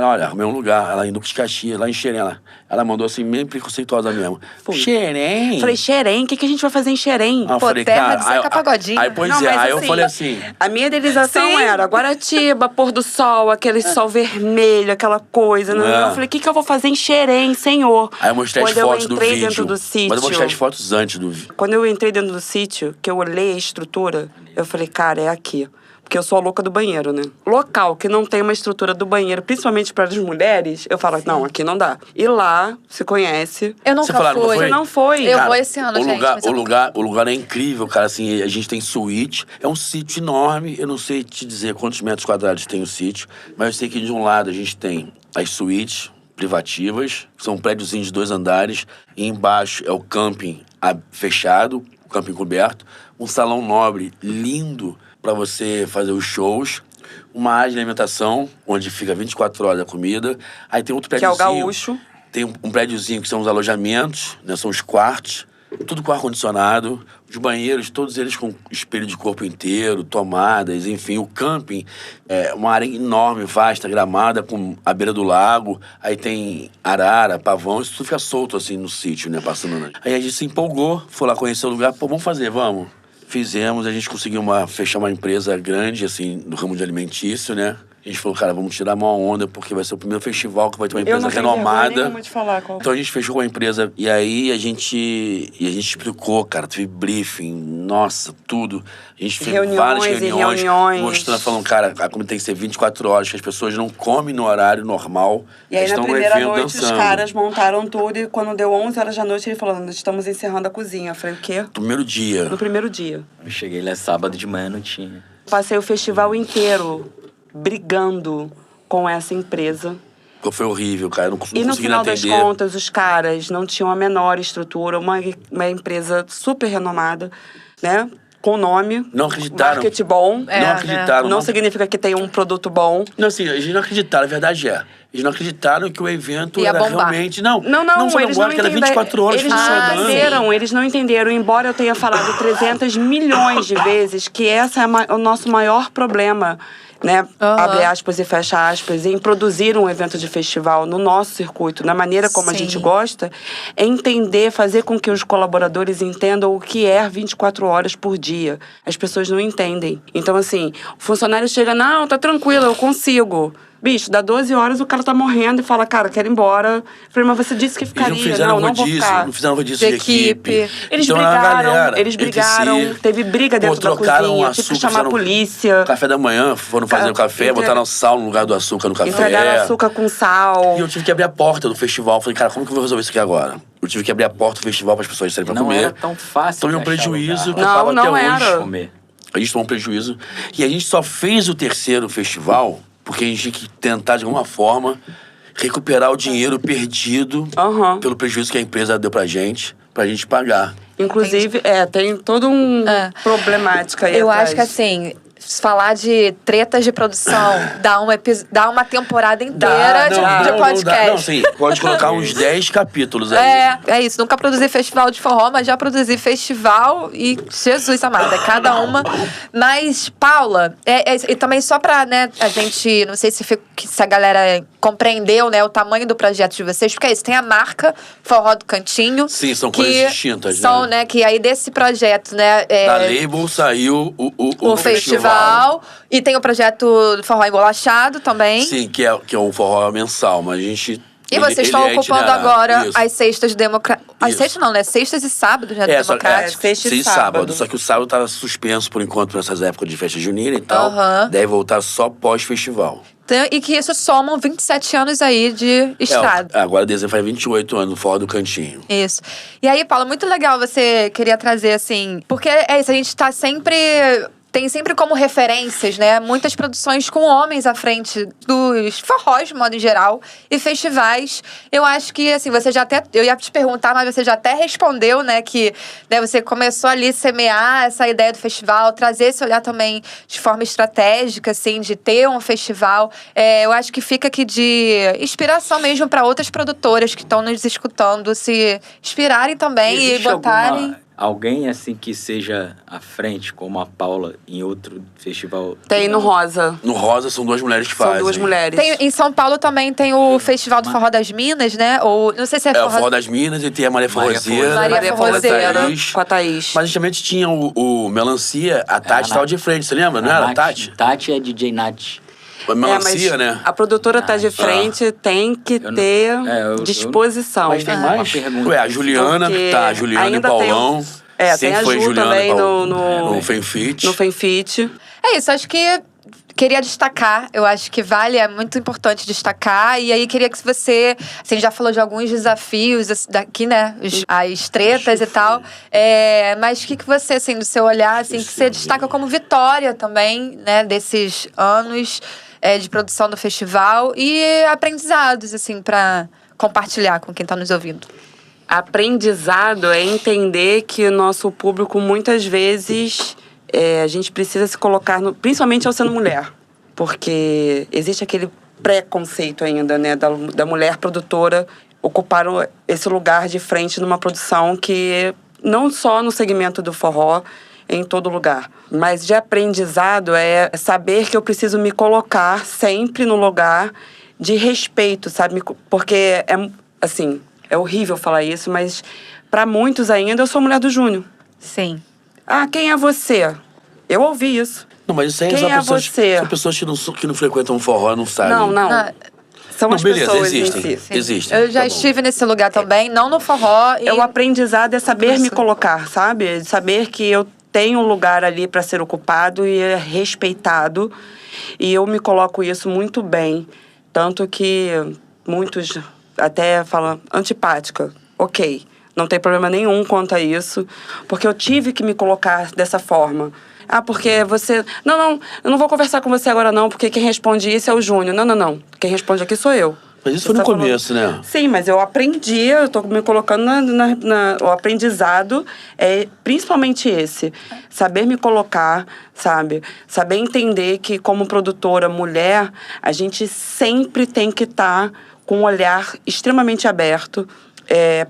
olha, arrumei um lugar, ela em Duque de Caxias, lá em Xerém. Ela mandou assim, meio preconceituosa mesmo. Xerém? Falei, Xerém? O que a gente vai fazer em Xerém? Eu falei, terra de cara, Zeca Pagodinho. Aí, pois Não, é, mas aí eu assim, falei assim... A minha idealização Sim. era Guaratiba, pôr do sol, aquele sol vermelho, aquela coisa. É. Eu falei, o que eu vou fazer em Xerém, senhor? Aí eu mostrei as Quando eu fotos do entrei vídeo. dentro do sítio. Mas eu mostrei as fotos antes do vídeo. Quando eu entrei dentro do sítio, que eu olhei a estrutura, eu falei, cara, é aqui. Porque eu sou a louca do banheiro, né? Local que não tem uma estrutura do banheiro, principalmente para as mulheres, eu falo, não, aqui não dá. E lá, se conhece. Eu nunca Você falaram, não fui. foi? Você não foi. Eu Cara, vou esse ano, o gente. lugar, mas eu o, nunca- lugar é incrível, cara. Assim, a gente tem suíte. É um sítio enorme. Eu não sei te dizer quantos metros quadrados tem o sítio, mas eu sei que de um lado a gente tem as suítes privativas, que são prédiozinhos de 2 andares. E embaixo é o camping fechado, o camping coberto. Um salão nobre lindo para você fazer os shows. Uma área de alimentação, onde fica 24 horas a comida. Aí tem outro Que é o prédiozinho. gaúcho. Tem um prédiozinho que são os alojamentos, né? São os quartos. Tudo com ar-condicionado. Os banheiros, todos eles com espelho de corpo inteiro, tomadas, enfim. O camping é uma área enorme, vasta, gramada, com a beira do lago. Aí tem arara, pavão, isso tudo fica solto, assim, no sítio, né? Passando, né? Aí a gente se empolgou, foi lá conhecer o lugar. Pô, vamos fazer, vamos. Fizemos, a gente conseguiu fechar uma empresa grande, assim, no ramo de alimentício, né? A gente falou, cara, vamos tirar uma onda, porque vai ser o primeiro festival que vai ter uma Eu empresa não tenho vergonha renomada. nenhuma de falar qual. Então a gente fechou com a empresa e aí a gente explicou, cara, teve briefing, nossa, tudo. A gente fez várias reuniões, mostrando, falando, cara, a comida tem que ser 24 horas, que as pessoas não comem no horário normal. E aí, na estão no primeira evento noite, dançando. os caras montaram tudo. E quando deu 11 horas da noite, ele falou, estamos encerrando a cozinha. Eu falei, o quê? Primeiro dia. No primeiro dia. Eu cheguei lá sábado de manhã, não tinha. Passei o festival inteiro brigando com essa empresa. Foi horrível, cara, não E no consegui final das atender. contas, os caras não tinham a menor estrutura. Uma empresa super renomada, né? Com nome. Não acreditaram. Marketing bom. É, não acreditaram. Não significa que tem um produto bom. Não, assim, eles não acreditaram, a verdade é. Eles não acreditaram que o evento Ia era bombar. realmente... Não Não, só eles não agora, que era entenderam. 24 horas Eles não funcionando. entenderam, eles não entenderam. Embora eu tenha falado 300 milhões de vezes que esse é o nosso maior problema, né? Abre aspas e fecha aspas, em produzir um evento de festival no nosso circuito, na maneira como a Sim. gente gosta, é entender, fazer com que os colaboradores entendam o que é 24 horas por dia. As pessoas não entendem. Então, assim, o funcionário chega, não, tá tranquilo, eu consigo. Bicho, dá 12 horas, o cara tá morrendo e fala, cara, quero ir embora. Eu falei, mas você disse que Eles ficaria. não fizeram não vou rodízio, ficar. não fizeram rodízio de equipe. Eles Então, era uma brigaram, galera, eles brigaram, etc. teve briga dentro da trocaram cozinha, o tive que açúcar, chamar a fizeram polícia. Café da manhã, foram fazer o café, botaram sal no lugar do açúcar no café. Entregaram açúcar com sal. E eu tive que abrir a porta do festival. Falei, cara, como que eu vou resolver isso aqui agora? Eu tive que abrir a porta do festival para as pessoas saírem pra Não comer. era tão fácil. Tomei um de achar prejuízo lugar. que eu pago Não até era. hoje. Comer. A gente tomou um prejuízo. E a gente só fez o terceiro festival porque a gente tinha que tentar, de alguma forma, recuperar o dinheiro perdido Aham. pelo prejuízo que a empresa deu pra gente pagar. Inclusive, tem todo um problemática aí Eu atrás. acho que assim, falar de tretas de produção dá uma temporada inteira de podcast. Não, sim, pode colocar uns 10 capítulos aí. É isso. Nunca produzi festival de forró, mas já produzi festival e Jesus amada, cada uma. Mas, Paula, e também só pra, né, a gente, não sei se a galera compreendeu, né, o tamanho do projeto de vocês, porque é isso, tem a marca Forró do Cantinho. Sim, são coisas distintas, são, né? Que aí desse projeto, né, Da Label saiu o festival. E tem o projeto do Forró Embolachado também. Sim, que é um forró mensal, mas a gente... E vocês estão ele é ocupando itinerante, agora isso. as sextas democráticas. As Isso. sextas não, né? Sextas e sábados, né? Democráticos. sexta e Sim, sábado. Só que o sábado tá suspenso por enquanto nessas épocas de festa junina e tal. Aham. Deve voltar só pós-festival. E que isso somam 27 anos aí de estrada. Agora dezembro faz 28 anos no Forró do Cantinho. Isso. E aí, Paula, muito legal você queria trazer, assim... Porque é isso, a gente tá sempre... Tem sempre como referências, né? Muitas produções com homens à frente dos forrós, de modo geral, e festivais. Eu acho que, assim, você já até... Eu ia te perguntar, mas você já até respondeu, né? Que você começou ali a semear essa ideia do festival, trazer esse olhar também de forma estratégica, assim, de ter um festival. Eu acho que fica aqui de inspiração mesmo para outras produtoras que estão nos escutando se inspirarem também e botarem... Alguém, assim, que seja à frente, como a Paula, em outro festival? Tem no Rosa. No Rosa são 2 mulheres que São fazem. 2 mulheres. Em São Paulo também tem o Festival do Forró das Minas, né? Ou não sei se é É o Forró das Minas e tem a Maria Forrozeira. Maria Forrozeira. Com a Thaís. Mas justamente tinha o Melancia, a Tati estava de frente, você lembra? Não era a Tati? Tati é DJ Nath. A Melancia, né? A produtora tá de frente, tem que ter disposição. Mas tem mais perguntas. Ué, a Juliana, Porque tá, a Juliana e o ainda Paulão. tem Sempre a foi Ju Juliana também e Paulão. no Fenfit. No Fenfit. É isso, acho que queria destacar, eu acho que é muito importante destacar. E aí queria que você, assim, já falou de alguns desafios daqui, né? As tretas e tal. Mas o que você, assim, do seu olhar, assim, que você destaca como vitória também, né? Desses anos de produção do festival e aprendizados, assim, para compartilhar com quem tá nos ouvindo. Aprendizado é entender que o nosso público, muitas vezes, a gente precisa se colocar, principalmente ao sendo mulher. Porque existe aquele preconceito ainda, né, da mulher produtora ocupar esse lugar de frente numa produção que, não só no segmento do forró, em todo lugar. Mas de aprendizado é saber que eu preciso me colocar sempre no lugar de respeito, sabe? Porque, assim, é horrível falar isso, mas para muitos ainda eu sou mulher do Júnior. Sim. Ah, quem é você? Eu ouvi isso. Não, mas isso aí Quem é você? São pessoas que não frequentam forró, não sabem. Não. São as beleza, pessoas existem. em si. Existem. Eu já tá bom. estive nesse lugar também, não no forró. O aprendizado é saber me colocar, sabe? Saber que eu tenho um lugar ali para ser ocupado e é respeitado. E eu me coloco isso muito bem. Tanto que muitos até falam antipática. Ok, não tem problema nenhum quanto a isso. Porque eu tive que me colocar dessa forma. Ah, porque você... Não, eu não vou conversar com você agora não, porque quem responde isso é o Júnior. Não. Quem responde aqui sou eu. Mas isso foi no começo, né? Sim, mas eu aprendi, eu tô me colocando o aprendizado é principalmente esse. Saber me colocar, sabe? Saber entender que como produtora mulher, a gente sempre tem que estar com um olhar extremamente aberto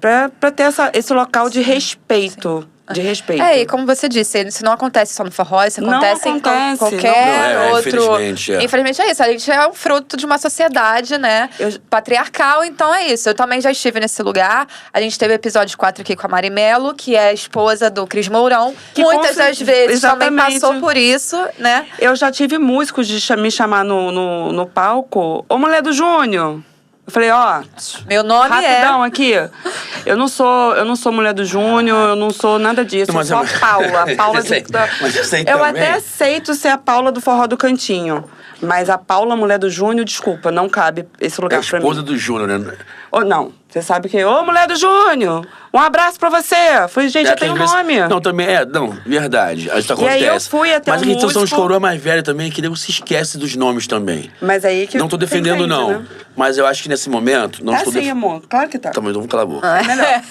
para ter esse local de respeito. De respeito. E como você disse, isso não acontece só no forró, isso acontece em qualquer outro... Infelizmente, Infelizmente é isso, a gente é um fruto de uma sociedade, né, patriarcal, então é isso. Eu também já estive nesse lugar, a gente teve o episódio 4 aqui com a Mari Melo, que é a esposa do Cris Mourão, que muitas das vezes também passou por isso, né. Eu já tive músicos de me chamar no palco, ô mulher do Júnior. Eu falei, meu nome rapidão aqui. Eu não sou mulher do Júnior, eu não sou nada disso. Eu sou a Paula. A Paula eu até aceito ser a Paula do Forró do Cantinho. Mas a Paula, mulher do Júnior, desculpa, não cabe esse lugar pra mim. É a esposa do Júnior, né? Não, você sabe que... Ô, mulher do Júnior, um abraço pra você. Falei, gente, eu tenho nome. Não, também verdade. Isso acontece. E aí eu fui até mas a gente são os coroas mais velhos também, que não se esquece dos nomes também. Mas aí que... Não tô defendendo, não. Né? Mas eu acho que nesse momento... Não estou sim, amor. Claro que tá. Também vamos calar a boca. É melhor.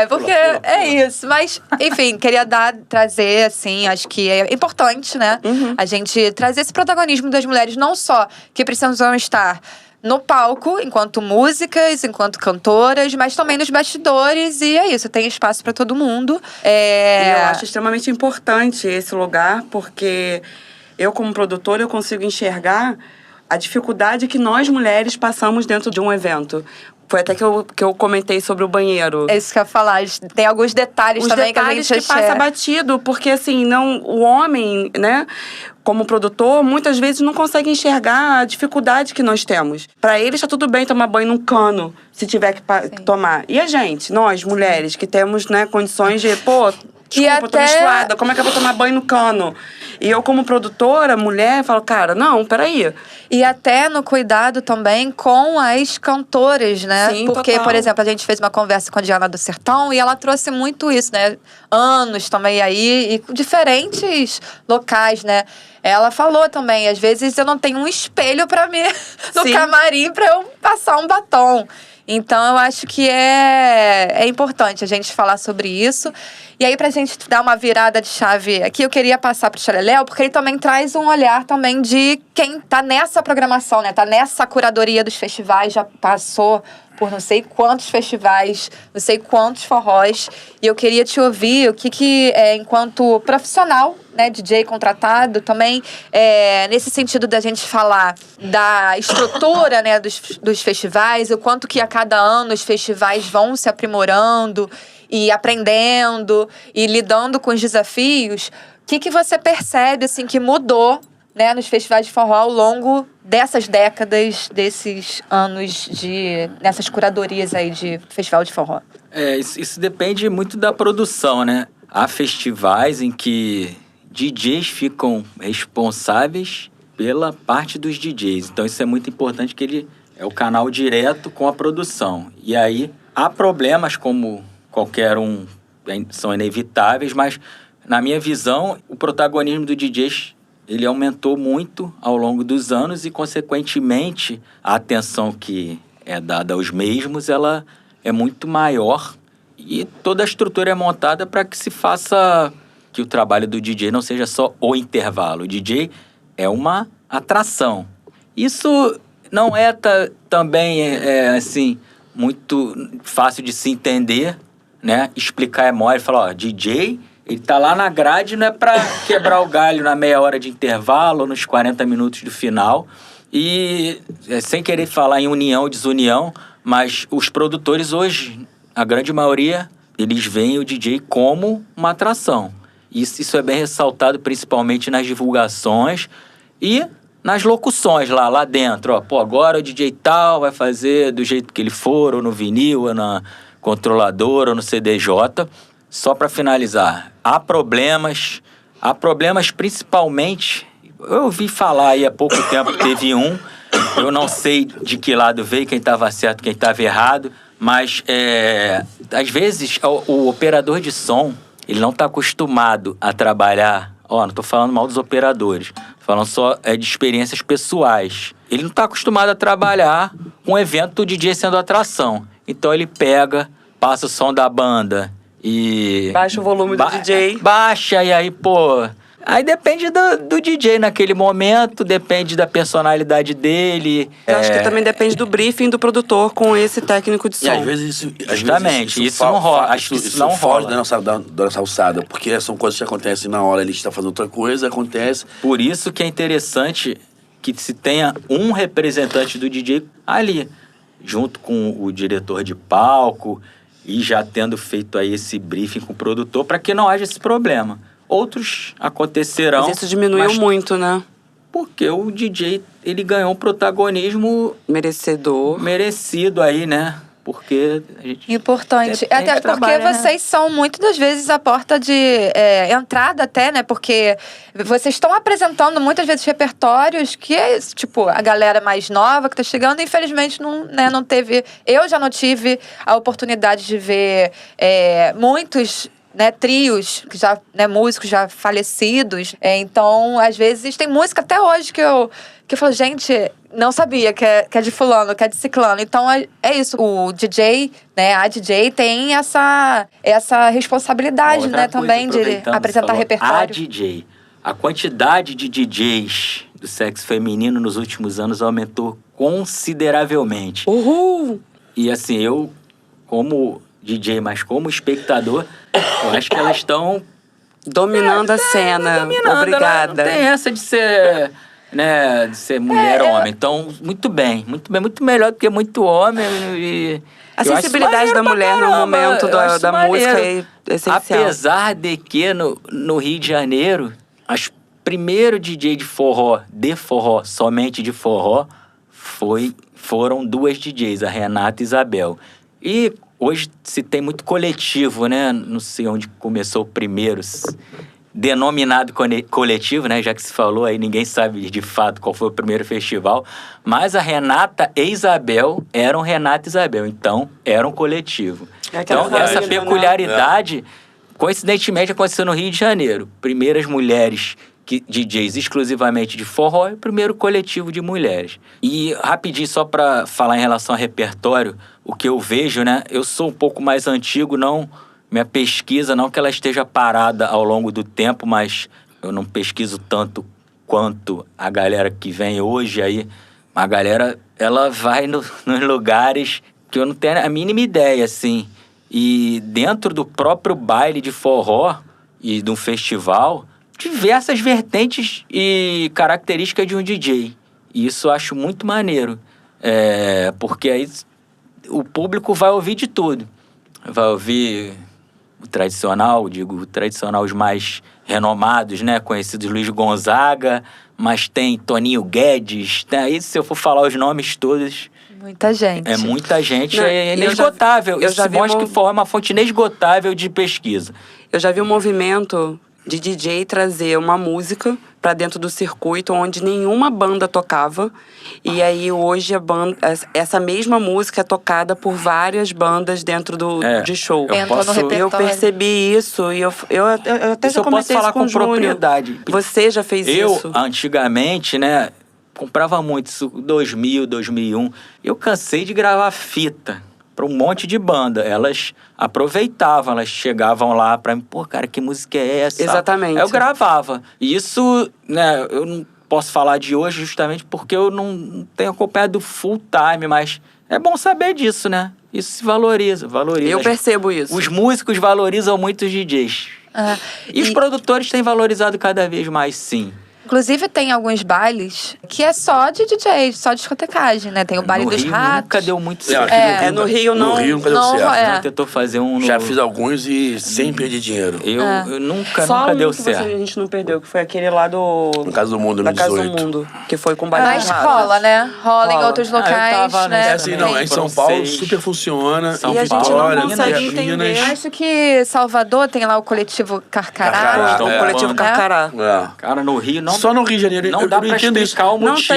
Porque é isso. Mas, enfim, queria trazer, assim, acho que é importante, né? A gente trazer esse protagonismo das mulheres, não só que precisam estar no palco, enquanto músicas, enquanto cantoras, mas também nos bastidores. E é isso, tem espaço para todo mundo. E eu acho extremamente importante esse lugar, porque eu, como produtora, eu consigo enxergar a dificuldade que nós, mulheres, passamos dentro de um evento. Foi até que eu comentei sobre o banheiro. É isso que eu ia falar. Tem alguns detalhes também que a gente passa batido, porque assim, o homem, né, como produtor, muitas vezes não consegue enxergar a dificuldade que nós temos. Para ele está tudo bem tomar banho num cano, se tiver que tomar. E a gente, nós, mulheres, que temos, né, condições de, desculpa, tô menstruada, como é que eu vou tomar banho no cano? E eu, como produtora, mulher, falo, cara, não, peraí. E até no cuidado também com as cantoras, né? Sim, porque, total. por exemplo, a gente fez uma conversa com a Diana do Sertão e ela trouxe muito isso, né? Anos também aí, e diferentes locais, né? Ela falou também, às vezes eu não tenho um espelho pra mim no camarim pra eu passar um batom. Então, eu acho que é importante a gente falar sobre isso. E aí, pra gente dar uma virada de chave aqui, eu queria passar pro Xaleléu, porque ele também traz um olhar também de quem tá nessa programação, né? Tá nessa curadoria dos festivais, já passou por não sei quantos festivais, não sei quantos forrós. E eu queria te ouvir o que enquanto profissional, né, DJ contratado, também nesse sentido da gente falar da estrutura, né, dos festivais, o quanto que a cada ano os festivais vão se aprimorando e aprendendo e lidando com os desafios. O que você percebe assim, que mudou, né, nos festivais de forró ao longo dessas décadas, desses anos nessas curadorias aí de festival de forró? Isso depende muito da produção, né? Há festivais em que DJs ficam responsáveis pela parte dos DJs. Então isso é muito importante, que ele é o canal direto com a produção. E aí há problemas como qualquer um, são inevitáveis, mas na minha visão o protagonismo do DJs ele aumentou muito ao longo dos anos e, consequentemente, a atenção que é dada aos mesmos, ela é muito maior e toda a estrutura é montada para que se faça, que o trabalho do DJ não seja só o intervalo. O DJ é uma atração. Isso não é também, assim, muito fácil de se entender, né? Explicar é mole, falar, ó, DJ... Ele tá lá na grade, não é pra quebrar o galho na meia hora de intervalo ou nos 40 minutos do final. E, sem querer falar em união ou desunião, mas os produtores hoje, a grande maioria, eles veem o DJ como uma atração. Isso é bem ressaltado principalmente nas divulgações e nas locuções lá dentro. Ó, pô, agora o DJ tal vai fazer do jeito que ele for, ou no vinil, ou na controladora, ou no CDJ. Só para finalizar, há problemas principalmente, eu ouvi falar aí há pouco tempo que teve eu não sei de que lado veio, quem estava certo, quem estava errado, mas às vezes o operador de som, ele não está acostumado a trabalhar, não estou falando mal dos operadores, falando só de experiências pessoais. Ele não está acostumado a trabalhar com um evento do DJ sendo atração, então ele passa o som da banda, e baixa o volume do DJ. Baixa, e aí, pô... Aí depende do DJ naquele momento, depende da personalidade dele. Eu acho que também depende do briefing do produtor com esse técnico de som. E às vezes isso não rola. Acho que isso não foge rola. da nossa alçada, porque são coisas que acontecem na hora, ele está fazendo outra coisa, acontece. Por isso que é interessante que se tenha um representante do DJ ali, junto com o diretor de palco, e já tendo feito aí esse briefing com o produtor, para que não haja esse problema. Outros acontecerão... Mas isso diminuiu muito, né? Porque o DJ, ele ganhou um protagonismo... merecido aí, né? Porque a gente... Importante. Até porque vocês são, muitas das vezes, a porta de entrada até, né? Porque vocês estão apresentando, muitas vezes, repertórios que é, tipo, a galera mais nova que tá chegando, infelizmente, não teve... Eu já não tive a oportunidade de ver muitos... né, trios, que já, né, músicos já falecidos. Então, às vezes, tem música até hoje que eu falo, gente, não sabia que é de fulano, que é de ciclano. Então, é isso. O DJ, né, a DJ tem essa responsabilidade, né, também de apresentar repertório. A DJ. A quantidade de DJs do sexo feminino nos últimos anos aumentou consideravelmente. Uhul! E assim, eu, como DJ, mas como espectador, eu acho que elas estão dominando a cena. Obrigada. Não tem essa de ser, né, de ser mulher ou homem. Então, muito bem, muito melhor do que muito homem. E a sensibilidade da mulher no momento da música é essencial. Apesar de que no Rio de Janeiro, as primeiro DJ de forró, somente de forró, foram duas DJs, a Renata e a Isabel. E hoje se tem muito coletivo, né? Não sei onde começou o primeiro denominado coletivo, né? Já que se falou aí, ninguém sabe de fato qual foi o primeiro festival. Mas a Renata e Isabel eram Renata e Isabel, então era um coletivo. Então, essa peculiaridade, coincidentemente, aconteceu no Rio de Janeiro. Primeiras mulheres DJs exclusivamente de forró e o primeiro coletivo de mulheres. E rapidinho, só para falar em relação a repertório, o que eu vejo, né? Eu sou um pouco mais antigo, minha pesquisa, não que ela esteja parada ao longo do tempo, mas eu não pesquiso tanto quanto a galera que vem hoje aí. A galera, ela vai nos lugares que eu não tenho a mínima ideia, assim. E dentro do próprio baile de forró e de um festival, diversas vertentes e características de um DJ. E isso eu acho muito maneiro. Porque aí o público vai ouvir de tudo. Vai ouvir o tradicional, os mais renomados, né? Conhecidos, Luiz Gonzaga, mas tem Toninho Guedes. Aí, se eu for falar os nomes todos... Muita gente. É muita gente, Não, é inesgotável. eu já vi mostra que forró é uma fonte inesgotável de pesquisa. Eu já vi um movimento de DJ trazer uma música pra dentro do circuito onde nenhuma banda tocava. E aí hoje essa mesma música é tocada por várias bandas dentro de show. Eu percebi isso e eu até Isso já eu posso comentei falar isso com com o Júnior. propriedade. Você já fez isso? Eu, antigamente, né, comprava muito, isso 2000, 2001. Eu cansei de gravar fita para um monte de banda. Elas aproveitavam, elas chegavam lá para mim, pô, cara, que música é essa? Exatamente. Aí eu gravava. E isso, né, eu não posso falar de hoje justamente porque eu não tenho acompanhado full time, mas é bom saber disso, né? Isso se valoriza. Eu percebo isso. Os músicos valorizam muito os DJs. E os produtores têm valorizado cada vez mais, sim. Inclusive, tem alguns bailes que é só de DJ, só discotecagem, né? Tem o baile no dos Rio ratos. nunca deu muito Eu certo. acho que No Rio não. No Rio nunca deu não, certo. Não tentou fazer um... Já fiz alguns e sem perder dinheiro. Eu nunca Só deu um que certo. a gente não perdeu, que foi aquele lá do... No Casa do Mundo, da no Casa 18. do Mundo, que foi com baile Mas dos ratos. rola, né? Rola em outros eu locais, tava né? É nessa assim, também. não, em São Foram Paulo 6. super funciona. São E a gente não Vitória, consegue Minas. entender. Acho que Salvador tem lá o coletivo Carcará. Carcará, O coletivo banda. Carcará. É. Cara, no Rio não... Só no Rio de Janeiro, Não eu dá não pra entendo explicar isso. o motivo.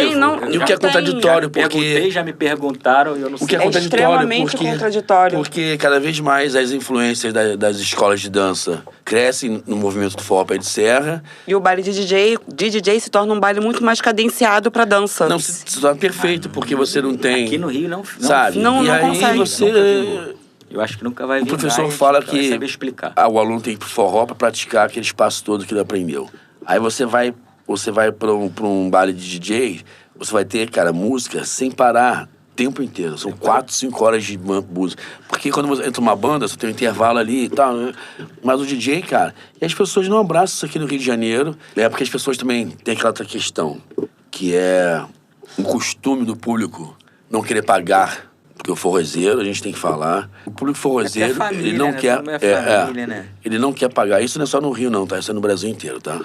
E o que é contraditório, Perguntei, já me perguntaram e eu não O que sei. é contraditório, extremamente porque, contraditório. porque cada vez mais as influências das escolas de dança crescem no movimento do forró pé de serra. E o baile de DJ se torna um baile muito mais cadenciado pra dança. Não se torna perfeito, porque você não tem... Aqui no Rio não sabe? não e aí consegue. você... Eu acho que nunca vai O vir. professor fala vai que saber explicar. o aluno tem que ir pro forró pra praticar aquele espaço todo que ele aprendeu. Aí você vai pra um baile de DJ, você vai ter, cara, música sem parar o tempo inteiro. São 4, 5 horas de música. Porque quando você entra uma banda, você tem um intervalo ali e tal, né? Mas o DJ, cara, e as pessoas não abraçam isso aqui no Rio de Janeiro. É porque as pessoas também têm aquela outra questão, que é um costume do público não querer pagar. Porque o forrozeiro, a gente tem que falar, o público forrozeiro, família, ele não né? quer... Todo mundo é família, né? Ele não quer pagar. Isso não é só no Rio, não, tá? Isso é no Brasil inteiro, tá?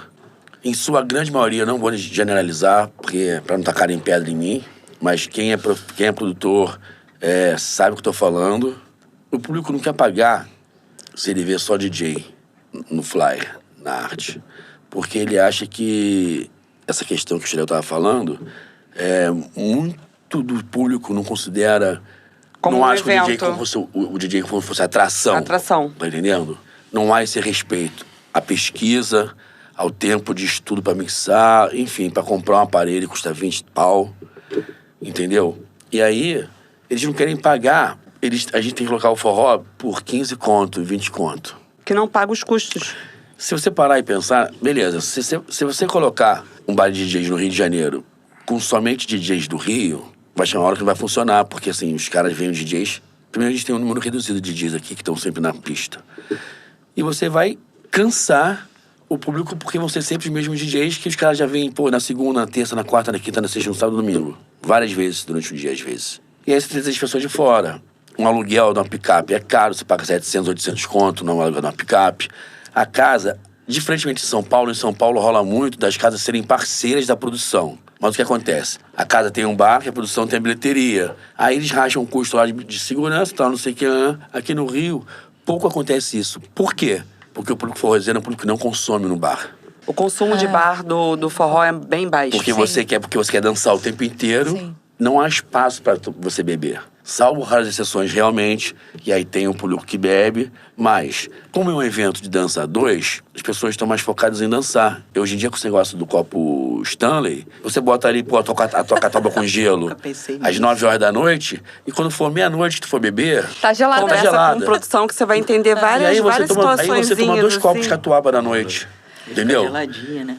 Em sua grande maioria, não vou generalizar, porque pra não tacarem pedra em mim, mas quem é produtor sabe o que eu tô falando. O público não quer pagar se ele vê só DJ no flyer, na arte. Porque ele acha que essa questão que o Xerel tava falando, muito do público não considera... Como não um acha que evento. o DJ como fosse atração. Atração. Tá entendendo? Não há esse respeito à pesquisa, ao tempo de estudo pra mixar, enfim, pra comprar um aparelho que custa 20 pau, entendeu? E aí, eles não querem pagar. A gente tem que colocar o forró por 15 conto, 20 conto. Que não paga os custos. Se você parar e pensar, beleza, se você colocar um baile de DJs no Rio de Janeiro com somente DJs do Rio, vai chegar uma hora que não vai funcionar, porque assim, os caras vêm os DJs. Primeiro, a gente tem um número reduzido de DJs aqui que estão sempre na pista. E você vai cansar o público, porque vão ser sempre os mesmos DJs que os caras já vêm, na segunda, na terça, na quarta, na quinta, na sexta, no sábado, no domingo. Várias vezes durante o dia, às vezes. E aí você tem as pessoas de fora. Um aluguel de uma picape é caro, você paga 700, 800 conto no aluguel de uma picape. A casa, diferentemente de São Paulo, em São Paulo rola muito das casas serem parceiras da produção. Mas o que acontece? A casa tem um bar, que a produção tem a bilheteria. Aí eles racham um custo lá de segurança e tal, não sei o que. Aqui no Rio, pouco acontece isso. Por quê? Porque o público forrozeiro é um público que não consome no bar. O consumo de bar do forró é bem baixo. Porque você quer dançar o tempo inteiro, Sim. não há espaço para você beber. Salvo raras exceções, realmente, e aí tem um público que bebe. Mas, como é um evento de dança a dois, as pessoas estão mais focadas em dançar. E hoje em dia, com esse negócio do copo Stanley, você bota ali, a tua catuaba com gelo às 9 horas da noite, e quando for meia-noite que tu for beber, Tá gelada. Conversa gelada. com produção que você vai entender e aí várias você toma situações. 2 copos de catuaba na noite. Entendeu? Geladinha, né?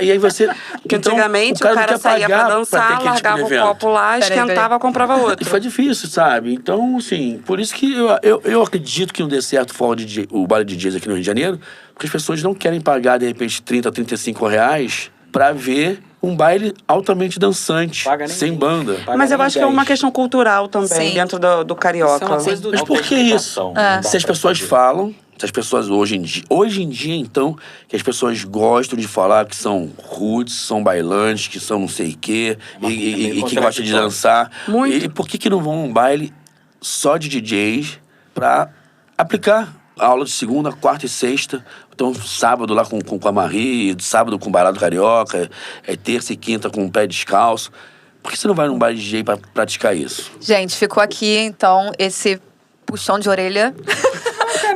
E aí você... Porque então, antigamente o cara quer saía pra pagar ter dançar, aquele tipo de largava o evento. copo lá, esquentava, comprava E outro. foi difícil, sabe? Então, assim, por isso que eu acredito que não dê certo o baile de DJs aqui no Rio de Janeiro, porque as pessoas não querem pagar, de repente, 30, 35 reais pra ver um baile altamente dançante, Paga nem sem 20. banda. Paga Mas eu nem acho que é 10. uma questão cultural também, Sim. dentro do carioca. Isso é uma coisa do Mas por que isso? educação, não dá Se as pra pessoas fazer. falam, se as pessoas hoje em dia, então, que as pessoas gostam de falar que são roots, são bailantes, que são não sei o quê, e que gostam de dançar. Muito. E por que não vão a um baile só de DJs pra aplicar a aula de segunda, quarta e sexta? Então, sábado lá com a Marie, sábado com o Barado Carioca, terça e quinta com o pé descalço. Por que você não vai num baile de DJ pra praticar isso? Gente, ficou aqui, então, esse puxão de orelha.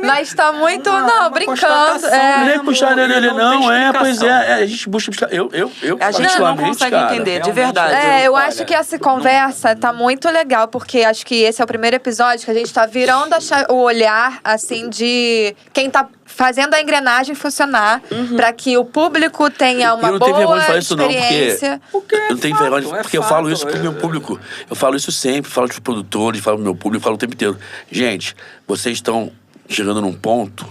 Mas tá muito... Não, brincando. constatação, É. Não é puxar a orelha, não. tem Pois explicação. a gente busca... Eu A gente não particularmente, consegue cara, entender, de realmente. verdade. Eu Olha, acho que essa conversa tá muito legal, porque acho que esse é o primeiro episódio que a gente tá virando o olhar, assim, de quem tá fazendo a engrenagem funcionar pra que o público tenha uma eu não tenho vergonha boa de falar isso, não, experiência. eu não tenho vergonha, é porque eu fato. falo isso pro meu público. Eu falo isso sempre, falo pros produtores, falo pro meu público, falo o tempo inteiro. Gente, vocês estão chegando num ponto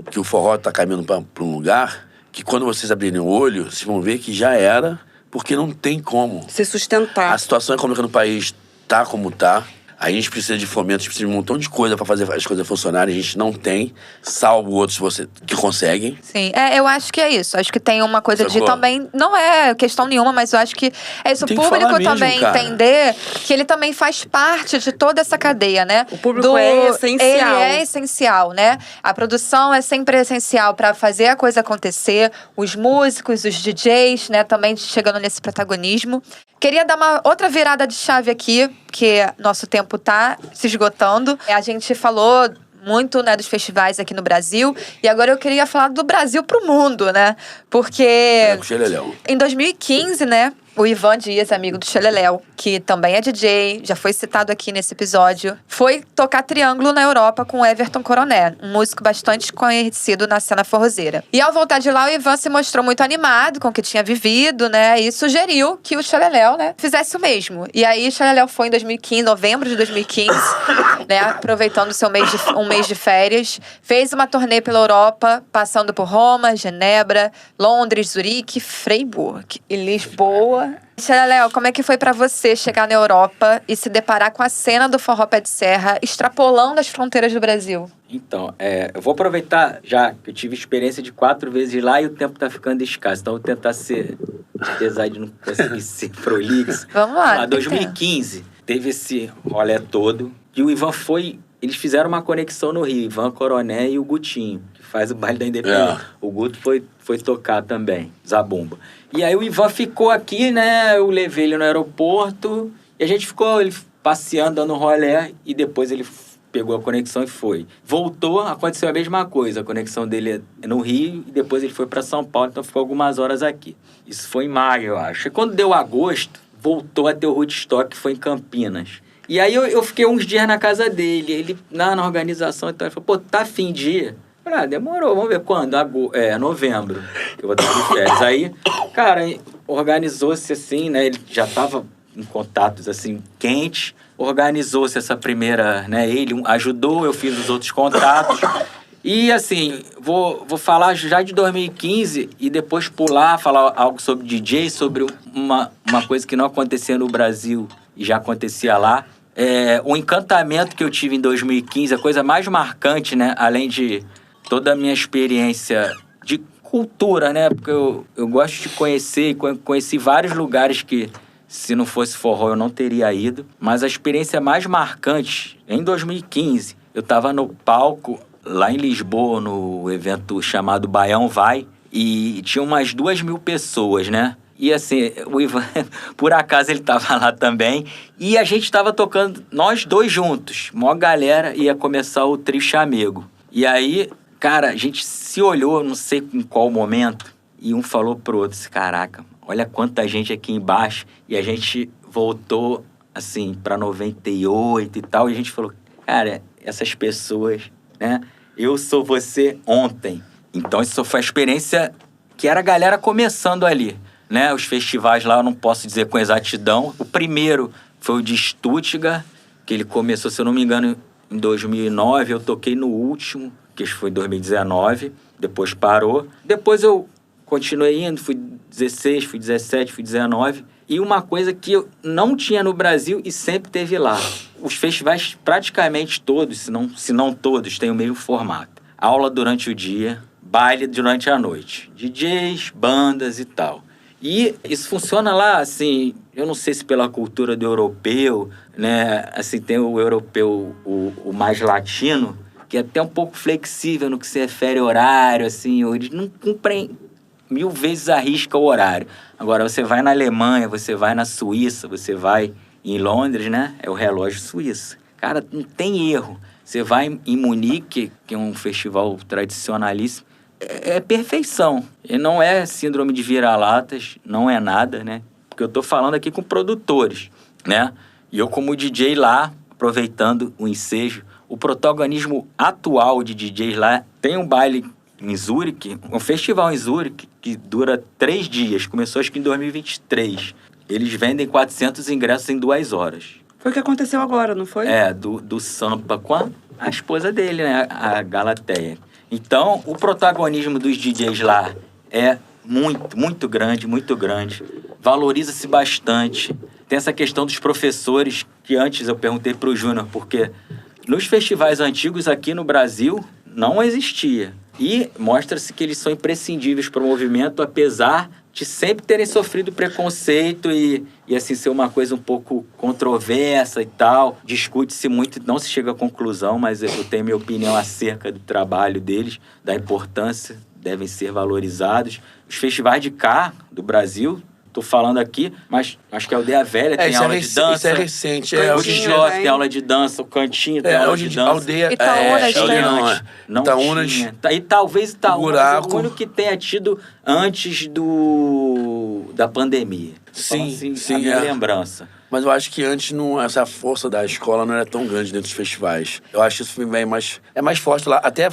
que o forró tá caminhando pra um lugar que quando vocês abrirem o olho, vocês vão ver que já era, porque não tem como. Se sustentar. A situação econômica no país tá como tá. A gente precisa de fomento, a gente precisa de um montão de coisa pra fazer as coisas funcionarem. A gente não tem, salvo outros que conseguem. Sim, eu acho que é isso. Acho que tem uma coisa de Sacou? também... Não é questão nenhuma, mas eu acho que é isso. O Tem que público falar mesmo, também cara. entender que ele também faz parte de toda essa cadeia, né? O público é essencial. Ele é essencial, né? A produção é sempre essencial pra fazer a coisa acontecer. Os músicos, os DJs, né? Também chegando nesse protagonismo. Queria dar uma outra virada de chave aqui, porque nosso tempo tá se esgotando. A gente falou muito, né, dos festivais aqui no Brasil, e agora eu queria falar do Brasil pro mundo, né? Porque Com o Xeleléu. em 2015, né, o Ivan Dias, amigo do Xeleléu, que também é DJ, já foi citado aqui nesse episódio, foi tocar Triângulo na Europa com Everton Coroné, um músico bastante conhecido na cena forrozeira. E ao voltar de lá, o Ivan se mostrou muito animado com o que tinha vivido, né, e sugeriu que o Xeleléu, né, fizesse o mesmo. E aí o Xeleléu foi em 2015, novembro de 2015, né, aproveitando um mês de férias, fez uma turnê pela Europa, passando por Roma, Genebra, Londres, Zurique, Freiburg e Lisboa. Xeleléu, como é que foi pra você chegar na Europa e se deparar com a cena do forró pé de serra, extrapolando as fronteiras do Brasil? Então, eu vou aproveitar, já que eu tive experiência de 4 vezes lá e o tempo tá ficando escasso. Então, eu vou tentar apesar de não conseguir ser prolixo. Vamos lá. 2015, teve esse rolê todo. E o Ivan eles fizeram uma conexão no Rio, Ivan Coroné e o Gutinho, que faz o baile da Independência. O Guto foi tocar também, Zabumba. E aí o Ivan ficou aqui, né? Eu levei ele no aeroporto e a gente ficou passeando, dando rolê, e depois ele pegou a conexão e foi. Voltou, aconteceu a mesma coisa. A conexão dele é no Rio e depois ele foi para São Paulo, então ficou algumas horas aqui. Isso foi em maio, eu acho. E quando deu agosto, voltou a ter o Woodstock, que foi em Campinas. E aí eu fiquei uns dias na casa dele, ele na organização, então ele falou, pô, tá fim de ir? Eu falei, demorou, vamos ver quando? Novembro, que eu vou estar de férias. Aí, cara, organizou-se assim, né, ele já tava em contatos, assim, quentes, organizou-se essa primeira, né, ele ajudou, eu fiz os outros contatos. E, assim, vou falar já de 2015 e depois falar algo sobre DJ, sobre uma coisa que não acontecia no Brasil e já acontecia lá. O encantamento que eu tive em 2015, a coisa mais marcante, né? Além de toda a minha experiência de cultura, né? Porque eu gosto de conhecer, conheci vários lugares que, se não fosse forró, eu não teria ido. Mas a experiência mais marcante, em 2015, eu estava no palco lá em Lisboa, no evento chamado Baião Vai, e tinha umas 2.000 pessoas, né? E assim, o Ivan, por acaso ele tava lá também. E a gente tava tocando, nós dois juntos. Mó galera, ia começar o trio chamego. E aí, cara, a gente se olhou, não sei em qual momento. E um falou pro outro, caraca, olha quanta gente aqui embaixo. E a gente voltou, assim, pra 98 e tal. E a gente falou, cara, essas pessoas, né? Eu sou você ontem. Então, isso foi a experiência que era a galera começando ali, né? Os festivais lá eu não posso dizer com exatidão. O primeiro foi o de Stuttgart, que ele começou, se eu não me engano, em 2009. Eu toquei no último, que foi em 2019. Depois parou. Depois eu continuei indo, fui 16, fui 17, fui 19. E uma coisa que eu não tinha no Brasil e sempre teve lá. Os festivais, praticamente todos, se não todos, têm o mesmo formato. Aula durante o dia, baile durante a noite. DJs, bandas e tal. E isso funciona lá, assim, eu não sei se pela cultura do europeu, né? Assim, tem o europeu, o mais latino, que é até um pouco flexível no que se refere ao horário, assim, eles não cumprem 1000 vezes arrisca o horário. Agora, você vai na Alemanha, você vai na Suíça, você vai em Londres, né? É o relógio suíço. Cara, não tem erro. Você vai em Munique, que é um festival tradicionalíssimo, é perfeição. E não é síndrome de vira-latas, não é nada, né? Porque eu tô falando aqui com produtores, né? E eu, como DJ lá, aproveitando o ensejo, o protagonismo atual de DJs lá, tem um baile em Zurique, um festival em Zurique, que dura 3 dias. Começou, acho que em 2023. Eles vendem 400 ingressos em 2 horas. Foi o que aconteceu agora, não foi? Do Sampa com a esposa dele, né? A Galateia. Então, o protagonismo dos DJs lá é muito, muito grande, muito grande. Valoriza-se bastante. Tem essa questão dos professores, que antes eu perguntei para o Júnior, porque nos festivais antigos aqui no Brasil não existia. E mostra-se que eles são imprescindíveis para o movimento, apesar de sempre terem sofrido preconceito e assim ser uma coisa um pouco controversa e tal. Discute-se muito, não se chega a conclusão, mas eu tenho minha opinião acerca do trabalho deles, da importância, devem ser valorizados. Os festivais de cá, do Brasil, tô falando aqui, mas acho que a Aldeia Velha tem aula de dança. Isso é recente. O J tem aula de dança, o Cantinho tem aula de dança. Aldeia, Itaúnas tem. Não Itaúnas, tinha. E talvez Itaúnas é Buraco. o único que tenha tido antes da pandemia. Sim, assim, sim, a minha é. lembrança. Mas eu acho que antes essa força da escola não era tão grande dentro dos festivais. Eu acho que isso é mais forte lá. Até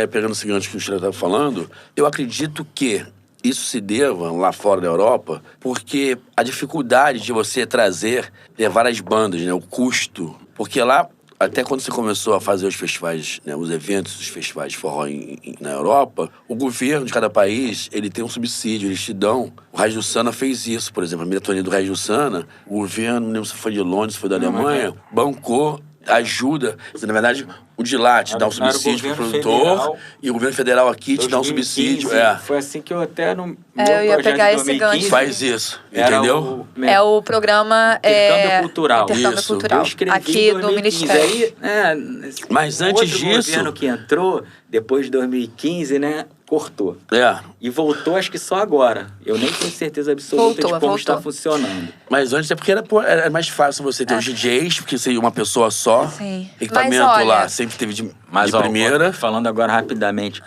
pegando esse gancho que o Estrela estava falando, eu acredito que isso se deva lá fora da Europa, porque a dificuldade de você levar as bandas, né, o custo. Porque lá, até quando você começou a fazer os festivais, né, os eventos dos festivais de forró na Europa, o governo de cada país, ele tem um subsídio, eles te dão. O Raiz do Sana fez isso, por exemplo, a primeira turnê do Raiz do Sana, o governo, não lembro se foi de Londres, se foi da Alemanha, bancou, ajuda. Na verdade, o de lá te dá um subsídio pro produtor federal, e o governo federal aqui te dá um 2015, subsídio. Foi assim que eu até no eu ia projeto pegar de esse 2015, gancho. Faz isso, era entendeu? É o programa Intercâmbio Cultural. Intercâmbio Isso. Cultural. Eu escrevi Aqui em do 2015. Ministério. Aí, Mas o antes outro disso- governo que entrou, depois de 2015, né, cortou. É. E voltou, acho que só agora. Eu nem tenho certeza absoluta de como Voltou. está funcionando. Mas antes é porque era mais fácil você ter os DJs, porque seria uma pessoa só. Sim. Equipamento Mas olha- lá sempre teve de Mas, ó, primeira. falando agora rapidamente,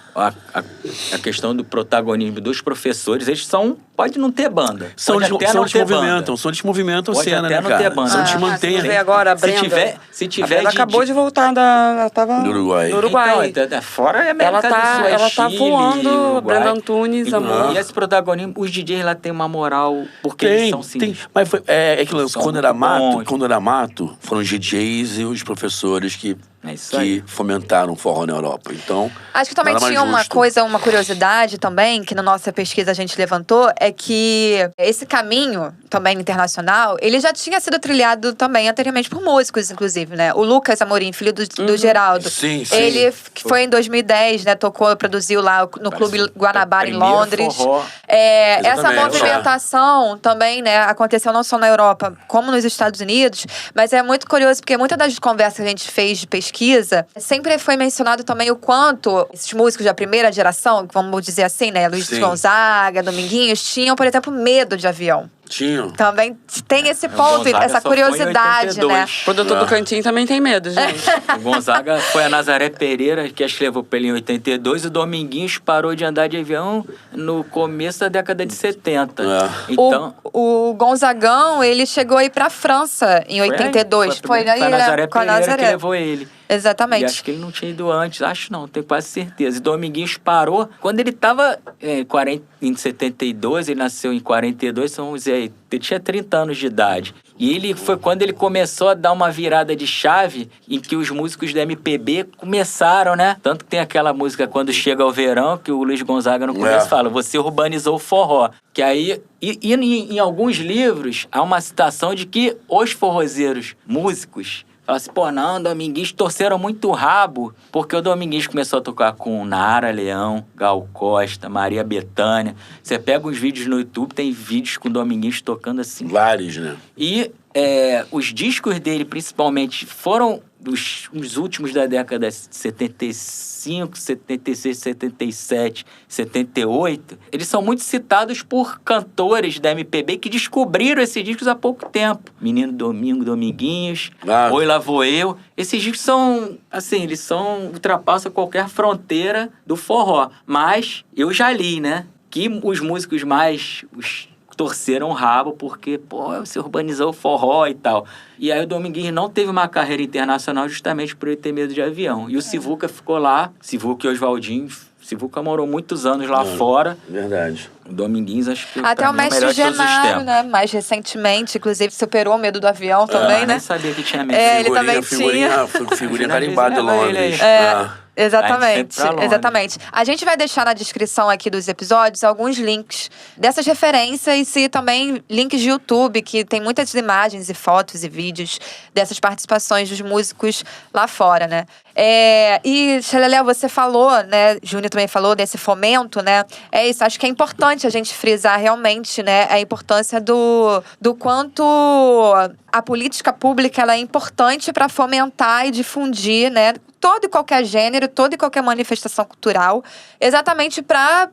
a questão do protagonismo dos professores, eles pode não ter banda. Pode até não ter banda. Só eles movimentam Pode cena, até né, não cara? ter banda. Só te Você mantém vê ali. agora a Se Brenda. tiver A Brenda de- acabou de voltar ela tava Do Uruguai. no Uruguai. Então, fora é América Ela do tá- Sul, é ela tá Chile, voando, Uruguai. Brenda Antunes, amor. E esse protagonismo, os DJs lá têm uma moral, porque eles são Tem. sinistros. Mas é que lance, São quando muito bons. era mato, foram os DJs e os professores que É isso aí. fomentaram o forró na Europa. Então, Acho que também nada mais tinha uma justo. coisa, uma curiosidade também, que na nossa pesquisa a gente levantou, é que esse caminho também internacional, ele já tinha sido trilhado também anteriormente por músicos, inclusive, né? O Lucas Amorim, filho do Geraldo. Sim, sim. Ele que foi em 2010, né? Tocou, produziu lá no Clube Guanabara em primeiro Londres. forró. Essa Exatamente. movimentação também, né, aconteceu não só na Europa, como nos Estados Unidos, mas é muito curioso, porque muitas das conversas que a gente fez de pesquisa, sempre foi mencionado também o quanto esses músicos da primeira geração, vamos dizer assim, né, Luiz Sim. Gonzaga, Dominguinhos, tinham, por exemplo, medo de avião. Tinha. Também tem esse ponto, Gonzaga essa só foi em curiosidade, né? 82. O produtor do Cantinho também tem medo, gente. O Gonzaga foi a Nazaré Pereira, que acho que levou pra ele em 82, e o Dominguinhos parou de andar de avião no começo da década de 70. Então... O Gonzagão, ele chegou aí pra França em 82. Foi a Nazaré com a Pereira que Nazaré. levou ele. Exatamente. E acho que ele não tinha ido antes, acho não, tenho quase certeza. E Dominguinhos parou quando ele tava em 72, ele nasceu em 42, então, vamos dizer, ele tinha 30 anos de idade. E ele foi quando ele começou a dar uma virada de chave em que os músicos da MPB começaram, né? Tanto que tem aquela música Quando Chega o Verão, que o Luiz Gonzaga no começo fala, você urbanizou o forró. Que aí, em alguns livros, há uma citação de que os forrozeiros músicos fala assim, pô, não, Dominguinhos torceram muito o rabo, porque o Dominguinhos começou a tocar com Nara Leão, Gal Costa, Maria Bethânia. Você pega os vídeos no YouTube, tem vídeos com o Dominguinhos tocando assim. Vários, né? E os discos dele, principalmente, foram os últimos da década de 75, 76, 77, 78. Eles são muito citados por cantores da MPB que descobriram esses discos há pouco tempo. Menino Domingo, Dominguinhos, Oi Lá Vou Eu. Esses discos são, assim, ultrapassam qualquer fronteira do forró. Mas eu já li, né, que os músicos mais... torceram o rabo porque, pô, você urbanizou o forró e tal. E aí o Dominguinhos não teve uma carreira internacional justamente por ele ter medo de avião. E o Sivuca ficou lá, Sivuca e Oswaldinho. Sivuca morou muitos anos lá fora. Verdade. O Dominguinhos, acho que até o mestre Genaro, né? Mais recentemente, inclusive, superou o medo do avião também, né? Nem sabia que tinha medo. Ele também tinha. Figurinha carimbada de Londres. Exatamente, exatamente. A gente vai deixar na descrição aqui dos episódios alguns links dessas referências e também links de YouTube, que tem muitas imagens e fotos e vídeos dessas participações dos músicos lá fora, né? E, Xeleléu, você falou, né? Júnior também falou desse fomento, né? É isso, acho que é importante a gente frisar realmente, né? A importância do quanto a política pública ela é importante para fomentar e difundir, né? Todo e qualquer gênero, toda e qualquer manifestação cultural, exatamente pela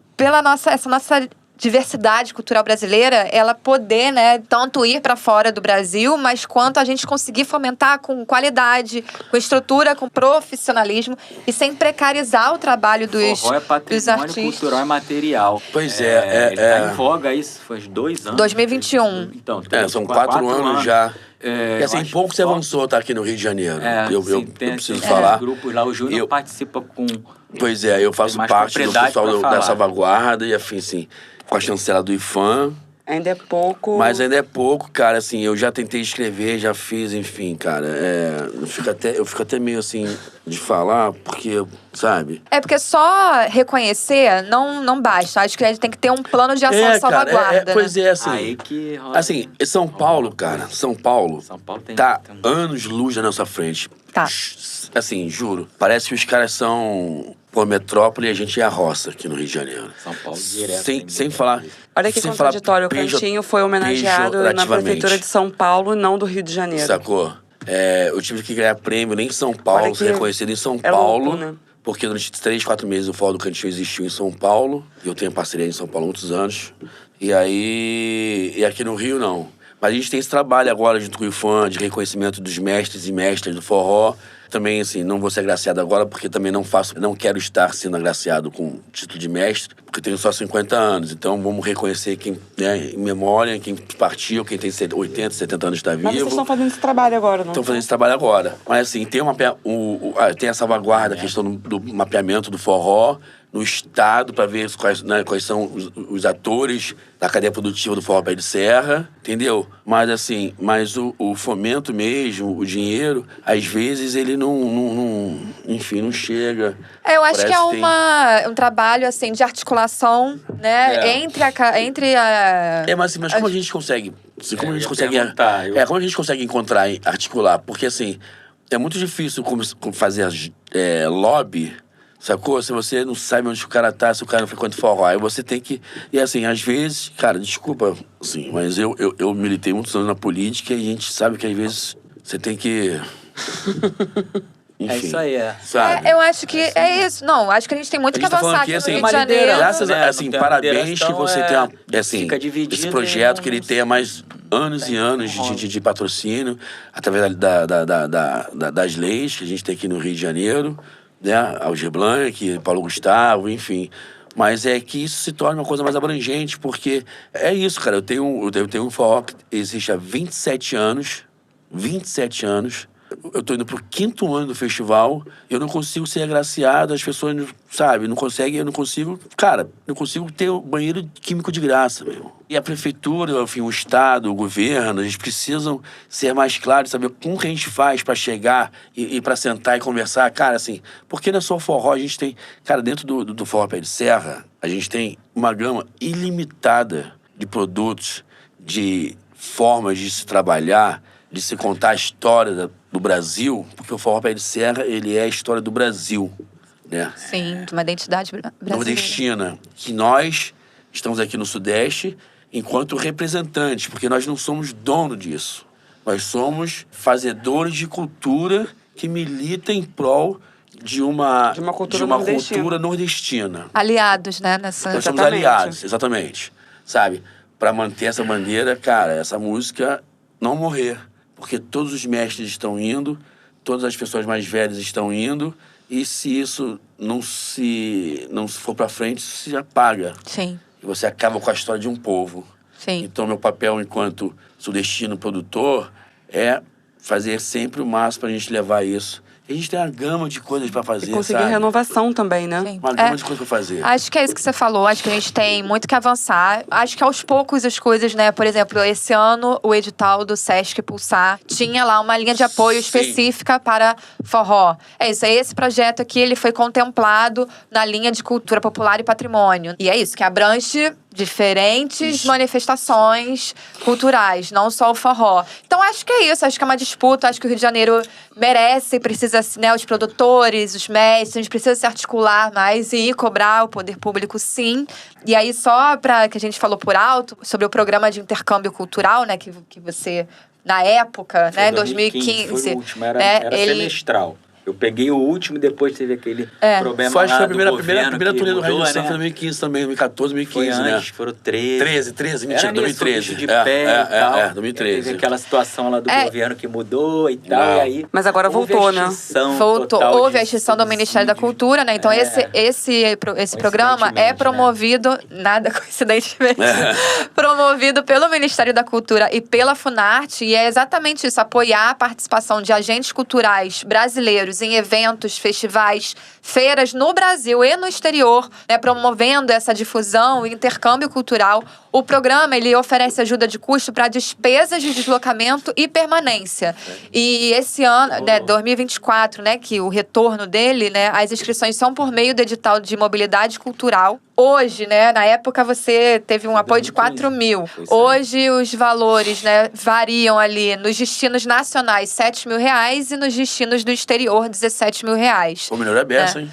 essa nossa diversidade cultural brasileira, ela poder, né, tanto ir para fora do Brasil, mas quanto a gente conseguir fomentar com qualidade, com estrutura, com profissionalismo e sem precarizar o trabalho dos forró é patrimônio artistas. cultural e material. Pois Ele tá em voga isso faz 2 anos. 2021. Então, são 4 anos já. E assim, pouco você que avançou, tá aqui no Rio de Janeiro. Eu preciso tem falar. grupos lá, o Júnior participa com... Pois é, eu faço parte do pessoal da Salvaguarda e afim, assim, com a chancela do IFAM. Ainda é pouco. Mas ainda é pouco, cara, assim, eu já tentei escrever, já fiz, enfim, cara. Eu fico até meio assim de falar, porque, sabe? Porque só reconhecer não basta. Acho que a gente tem que ter um plano de ação de salvaguarda. Pois é, assim. Aí que rola. Assim, São Paulo, cara, São Paulo tem tá anos-luz na nossa frente. Tá. Assim, juro. Parece que os caras são por metrópole e a gente é a roça aqui no Rio de Janeiro. São Paulo direto. Sem falar... Olha que contraditório, o Cantinho foi homenageado na Prefeitura de São Paulo, não do Rio de Janeiro. Sacou? Eu tive que ganhar prêmio nem em São Paulo, ser reconhecido em São Paulo. Louco, né? Porque durante 3, 4 meses o Forró do Cantinho existiu em São Paulo. E eu tenho parceria em São Paulo há muitos anos. E aqui no Rio, não. Mas a gente tem esse trabalho agora junto com o IFAM, de reconhecimento dos mestres e mestras do forró. Também, assim, não vou ser agraciado agora, porque também não quero estar sendo agraciado com título de mestre, porque tenho só 50 anos. Então, vamos reconhecer quem, né, em memória, quem partiu, quem tem 80, 70 anos está vivo. Mas vocês estão fazendo esse trabalho agora, não? Estão fazendo esse trabalho agora. Mas, assim, tem a salvaguarda, a questão do mapeamento do forró no estado, para ver quais são os atores da cadeia produtiva do Forró Pé de Serra, entendeu? Mas, assim, o fomento mesmo, o dinheiro, às vezes ele não chega. Eu acho que é um trabalho, assim, de articulação, né, entre a... Mas como a gente consegue... Assim, como a gente consegue encontrar e articular? Porque, assim, é muito difícil fazer lobby, sacou? Se você não sabe onde o cara tá, se o cara não frequenta forró, aí você tem que... E assim, às vezes, cara, desculpa, assim, mas eu militei muitos anos na política e a gente sabe que às vezes você tem que Enfim. isso aí, Sabe? Eu acho que é isso. Não, acho que a gente tem muito A que gente tá falando avançar aqui, aqui no assim, Rio de Janeiro. Graças né? a, assim, Não tem parabéns que moderação, você tenha, assim, fica dividido esse projeto, e que ele não- tenha mais anos e anos de patrocínio, através das leis que a gente tem aqui no Rio de Janeiro, né? Aldir Blanc, Paulo Gustavo, enfim. Mas é que isso se torne uma coisa mais abrangente, porque é isso, cara. Eu tenho um forró que existe há 27 anos. 27 anos. Eu tô indo pro 5º ano do festival, eu não consigo ser agraciado, as pessoas, sabe, não conseguem, eu não consigo, cara, não consigo ter o banheiro químico de graça, meu. E a prefeitura, enfim, o Estado, o governo, eles precisam ser mais claros, saber como que a gente faz pra chegar e pra sentar e conversar. Cara, assim, porque não é só o forró, a gente tem, cara, dentro do Forró Pé de Serra, a gente tem uma gama ilimitada de produtos, de formas de se trabalhar, de se contar a história do Brasil, porque o Forró Pé de Serra, ele é a história do Brasil, né? Sim, de uma identidade brasileira. Nordestina, que nós estamos aqui no Sudeste enquanto representantes, porque nós não somos dono disso. Nós somos fazedores de cultura que milita em prol de uma cultura cultura nordestina. Aliados, né? Nessa... Nós somos Exatamente. aliados, exatamente. Sabe? Para manter essa bandeira, cara, essa música não morrer. Porque todos os mestres estão indo, todas as pessoas mais velhas estão indo, e se isso não for para frente, isso se apaga. Sim, E você acaba com a história de um povo. sim. Então, meu papel enquanto sudestino produtor é fazer sempre o máximo para a gente levar isso. E a gente tem uma gama de coisas para fazer, E conseguir sabe? renovação também, né? Sim. Uma gama de coisas para fazer. Acho que é isso que você falou. Acho que a gente tem muito que avançar. Acho que aos poucos as coisas, né? Por exemplo, esse ano o edital do Sesc Pulsar tinha lá uma linha de apoio Sim. específica para forró. É isso. Aí esse projeto aqui, ele foi contemplado na linha de cultura popular e patrimônio. E é isso, que abrange diferentes manifestações culturais, não só o forró. Então, acho que é isso. Acho que é uma disputa. Acho que o Rio de Janeiro merece, precisa, né, os produtores, os mestres, a gente precisa se articular mais e ir cobrar o poder público, sim. E aí, só para que a gente falou por alto, sobre o programa de intercâmbio cultural, né, que você, na época, né, em 2015... Foi o último, era ele... semestral. Eu peguei o último e depois teve aquele problema Foi, acho que lá foi a do primeira governo turnê do mudou, Rio de Janeiro, né? foi 2015 também, 2014, Foi 2015, né? antes, foram 13. Mentira, Era nisso, 2013. bicho de pé e tal. 2013. Teve aquela situação lá do governo que mudou e tal, Não. e aí... Mas agora houve voltou, a né? extinção Voltou, total houve a de extinção do Ministério da subsídio. Cultura, né? Então, esse programa é Coincidentemente, promovido, nada coincidentemente, promovido pelo Ministério da Cultura e pela Funarte, e é exatamente isso, apoiar a participação de agentes culturais brasileiros em eventos, festivais, feiras no Brasil e no exterior, né? Promovendo essa difusão e intercâmbio cultural. O programa, ele oferece ajuda de custo para despesas de deslocamento e permanência. E esse ano, né, 2024, né, que o retorno dele, né, as inscrições são por meio do edital de mobilidade cultural. Hoje, né, na época você teve um apoio de 4 mil. Hoje os valores, né, variam ali nos destinos nacionais, R$7.000 e nos destinos do exterior, R$17.000. O melhor é beça, hein?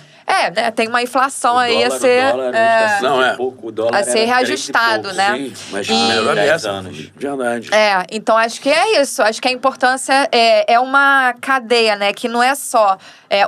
Né, tem uma inflação O aí a dólar, ser... o dólar, está Não, cinco é. e pouco, o dólar A ser era 3 e reajustado, pouco. né? Sim, mas E- o melhor é 10 beça. anos. Verdade. Então acho que é isso. Acho que a importância é uma cadeia, né? Que não é só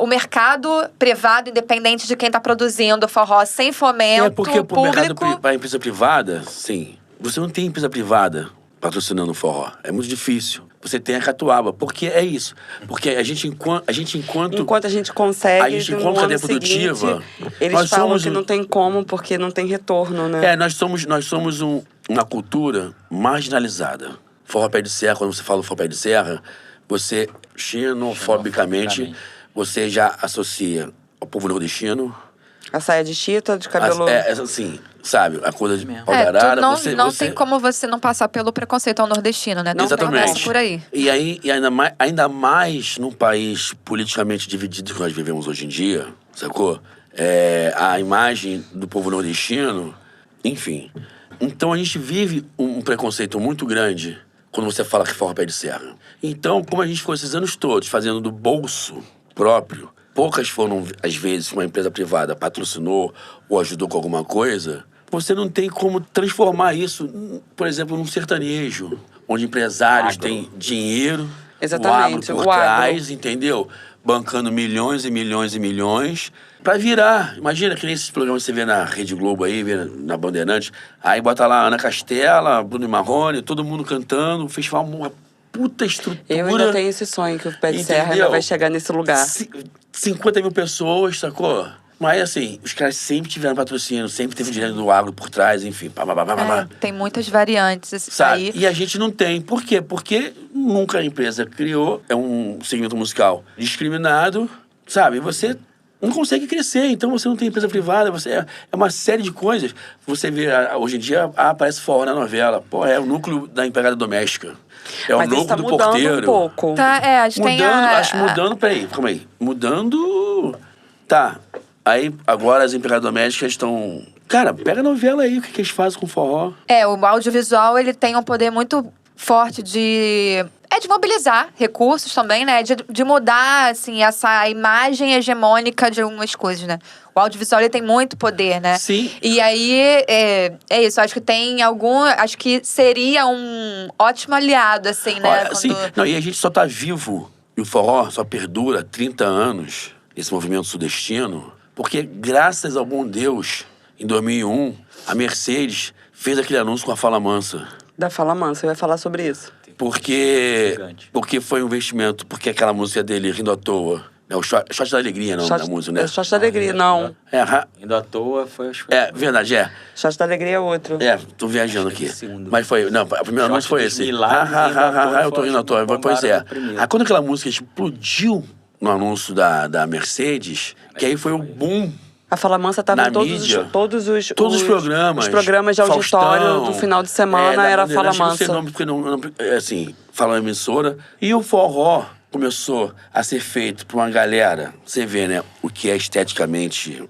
o mercado privado, independente de quem está produzindo forró, sem fomento Porque pro mercado, público. pra empresa privada, sim. Você não tem empresa privada patrocinando o forró. É muito difícil. Você tem a Catuaba. Porque é isso. Porque a gente enquanto Enquanto a gente consegue, a gente, no enquanto ano cadeia produtiva, seguinte, eles nós falam somos que não tem como, porque não tem retorno, né? nós somos uma cultura marginalizada. Forró Pé de Serra, quando você fala Forró Pé de Serra, você, xenofobicamente, você já associa ao povo nordestino. A saia de chita, de cabelo... Assim, sabe? A coisa de mesmo. pau de arara. Não você tem como você não passar pelo preconceito ao nordestino, né? Não Exatamente. começa por aí. E ainda mais num país politicamente dividido que nós vivemos hoje em dia, sacou? A imagem do povo nordestino, enfim. Então a gente vive um preconceito muito grande quando você fala que Forró Pé de Serra. Então, como a gente ficou esses anos todos fazendo do bolso próprio, poucas foram as vezes que uma empresa privada patrocinou ou ajudou com alguma coisa, você não tem como transformar isso, por exemplo, num sertanejo, onde empresários Agro. têm dinheiro, Exatamente, o agro por o agro. trás, entendeu? bancando milhões e milhões e milhões pra virar. Imagina que nem esses programas que você vê na Rede Globo aí, vê na Bandeirantes. Aí bota lá Ana Castela, Bruno Marrone, todo mundo cantando. O festival uma puta estrutura. Eu ainda tenho esse sonho que o Pé de Serra ainda vai chegar nesse lugar. 50 mil pessoas, sacou? Mas assim, os caras sempre tiveram patrocínio, sempre teve dinheiro do agro por trás, enfim. Tem muitas variantes Sabe? aí. E a gente não tem. Por quê? Porque nunca a empresa criou, é um segmento musical discriminado, sabe? Você não consegue crescer, então você não tem empresa privada, é uma série de coisas. Você vê, hoje em dia, aparece forró na novela. Pô, é o núcleo da empregada doméstica. É Mas o núcleo tá do mudando porteiro. um pouco. Tá, a gente tem Acho mudando, peraí, calma aí. Mudando. Tá. Aí, agora as empregadas domésticas estão. Cara, pega a novela aí, o que eles fazem com forró. O audiovisual, ele tem um poder muito forte de mobilizar recursos também, né? De mudar, assim, essa imagem hegemônica de algumas coisas, né? O audiovisual, ele tem muito poder, né? Sim. E aí, é isso. Acho que acho que seria um ótimo aliado, assim, né? Olha, assim, não, e a gente só tá vivo, e o forró só perdura 30 anos, esse movimento sudestino, porque graças ao bom Deus, em 2001, a Mercedes fez aquele anúncio com a Fala Mansa. Da Fala Mansa, você vai falar sobre isso. Porque foi um investimento, porque aquela música dele, Rindo à Toa, é o Shot da Alegria, não, da música, né? É o Shot da Alegria, não. Indo à toa foi... Verdade, Shot da Alegria é outro. Tô viajando aqui. Segundo. Mas foi, não, o primeiro anúncio foi esse. Eu tô rindo à toa. Pois é. Aí quando aquela música explodiu no anúncio da Mercedes, que aí foi o boom. A Fala Mansa estava em todos os programas. Os programas de auditório Faustão, do final de semana era a Fala Mansa. Não sei o nome, porque não assim, fala emissora. E o forró começou a ser feito por uma galera, você vê, né, o que é esteticamente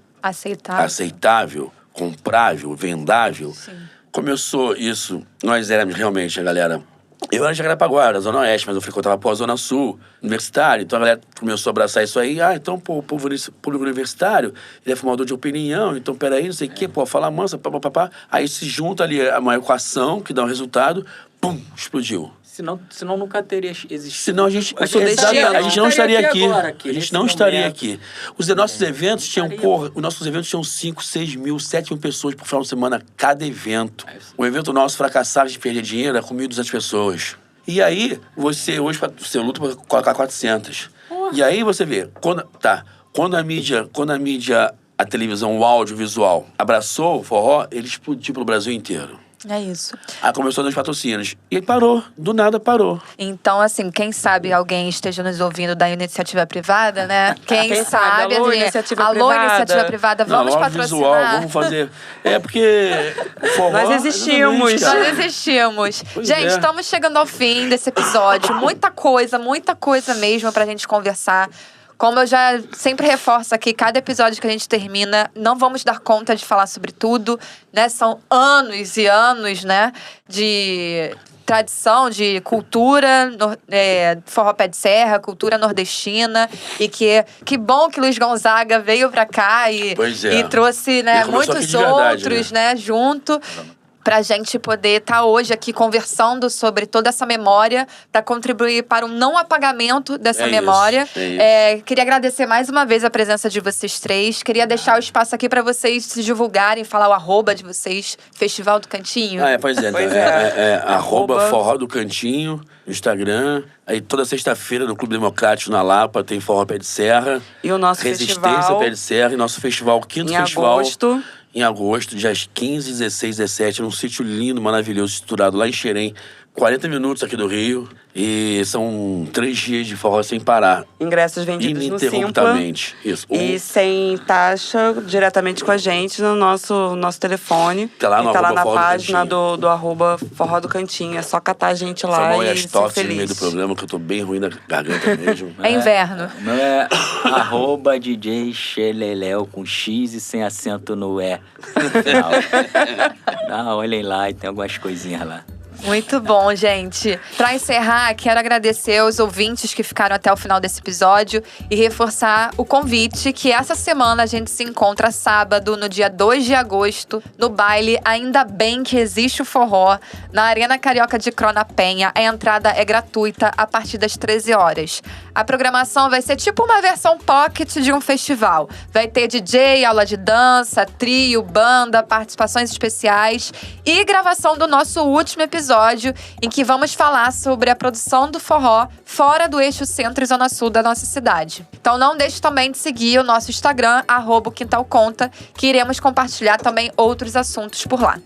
aceitável, comprável, vendável. Sim. Começou isso, nós éramos realmente a galera. Eu era de Jacarepaguá, da Zona Oeste, mas eu frequentava a Zona Sul, universitário. Então a galera começou a abraçar isso aí. Então, pô, o público universitário, ele é formador de opinião, então peraí, não sei o quê, pô, Fala Mansa, papapá. Aí se junta ali uma equação que dá um resultado, pum, explodiu. Senão nunca teria existido. Senão a gente não estaria aqui. A gente não estaria aqui. Os nossos eventos tinham, os nossos eventos tinham 5, 6 mil, 7 mil pessoas por final de semana cada evento. O evento nosso fracassava de perder dinheiro era com 1.200 pessoas. E aí, você luta para colocar 400. E aí você vê, quando a mídia, a televisão, o audiovisual abraçou o forró, ele explodiu pelo Brasil inteiro. É isso. Aí começou nos patrocínios. E parou. Do nada parou. Então, assim, quem sabe alguém esteja nos ouvindo da iniciativa privada, né? Quem sabe. Alô, iniciativa privada, vamos patrocinar. Visual, vamos fazer. Porque forró, nós existimos. Gente, estamos chegando ao fim desse episódio. Muita coisa mesmo pra gente conversar. Como eu já sempre reforço aqui, cada episódio que a gente termina, não vamos dar conta de falar sobre tudo, né? São anos e anos, né? De tradição, de cultura, forró pé de serra, cultura nordestina. E que bom que Luiz Gonzaga veio pra cá e trouxe, né, muitos outros, né, junto. Pra gente poder estar hoje aqui conversando sobre toda essa memória, para contribuir para um não apagamento dessa memória. Queria agradecer mais uma vez a presença de vocês três. Queria deixar o espaço aqui para vocês se divulgarem, falar o arroba de vocês, Festival do Cantinho. Arroba Forró do Cantinho, no Instagram. Aí toda sexta-feira no Clube Democrático na Lapa tem Forró Pé de Serra. E o nosso Resistência Pé de Serra. E nosso festival, quinto festival. Em agosto, dias 15, 16, 17, num sítio lindo, maravilhoso, estruturado lá em Xerém, 40 minutos aqui do Rio. E são 3 dias de forró sem parar. Ingressos vendidos no ininterruptamente. Isso. E sem taxa, diretamente com a gente no nosso telefone. Tá lá, tá lá na página do arroba Forró do Cantinho. É só catar a gente lá e ser feliz. No meio do programa, que eu tô bem ruim da garganta mesmo. É inverno. O meu é arroba DJ Xeleléu com X e sem acento no E. Não, olhem lá, e tem algumas coisinhas lá. Muito bom, gente. Pra encerrar, quero agradecer aos ouvintes que ficaram até o final desse episódio e reforçar o convite que essa semana a gente se encontra sábado, no dia 2 de agosto, no baile Ainda Bem Que Existe o Forró, na Arena Carioca de Crona Penha. A entrada é gratuita a partir das 13 horas. A programação vai ser tipo uma versão pocket de um festival. Vai ter DJ, aula de dança, trio, banda, participações especiais e gravação do nosso último episódio, em que vamos falar sobre a produção do forró fora do eixo centro e zona sul da nossa cidade. Então não deixe também de seguir o nosso Instagram, @quintalconta, que iremos compartilhar também outros assuntos por lá.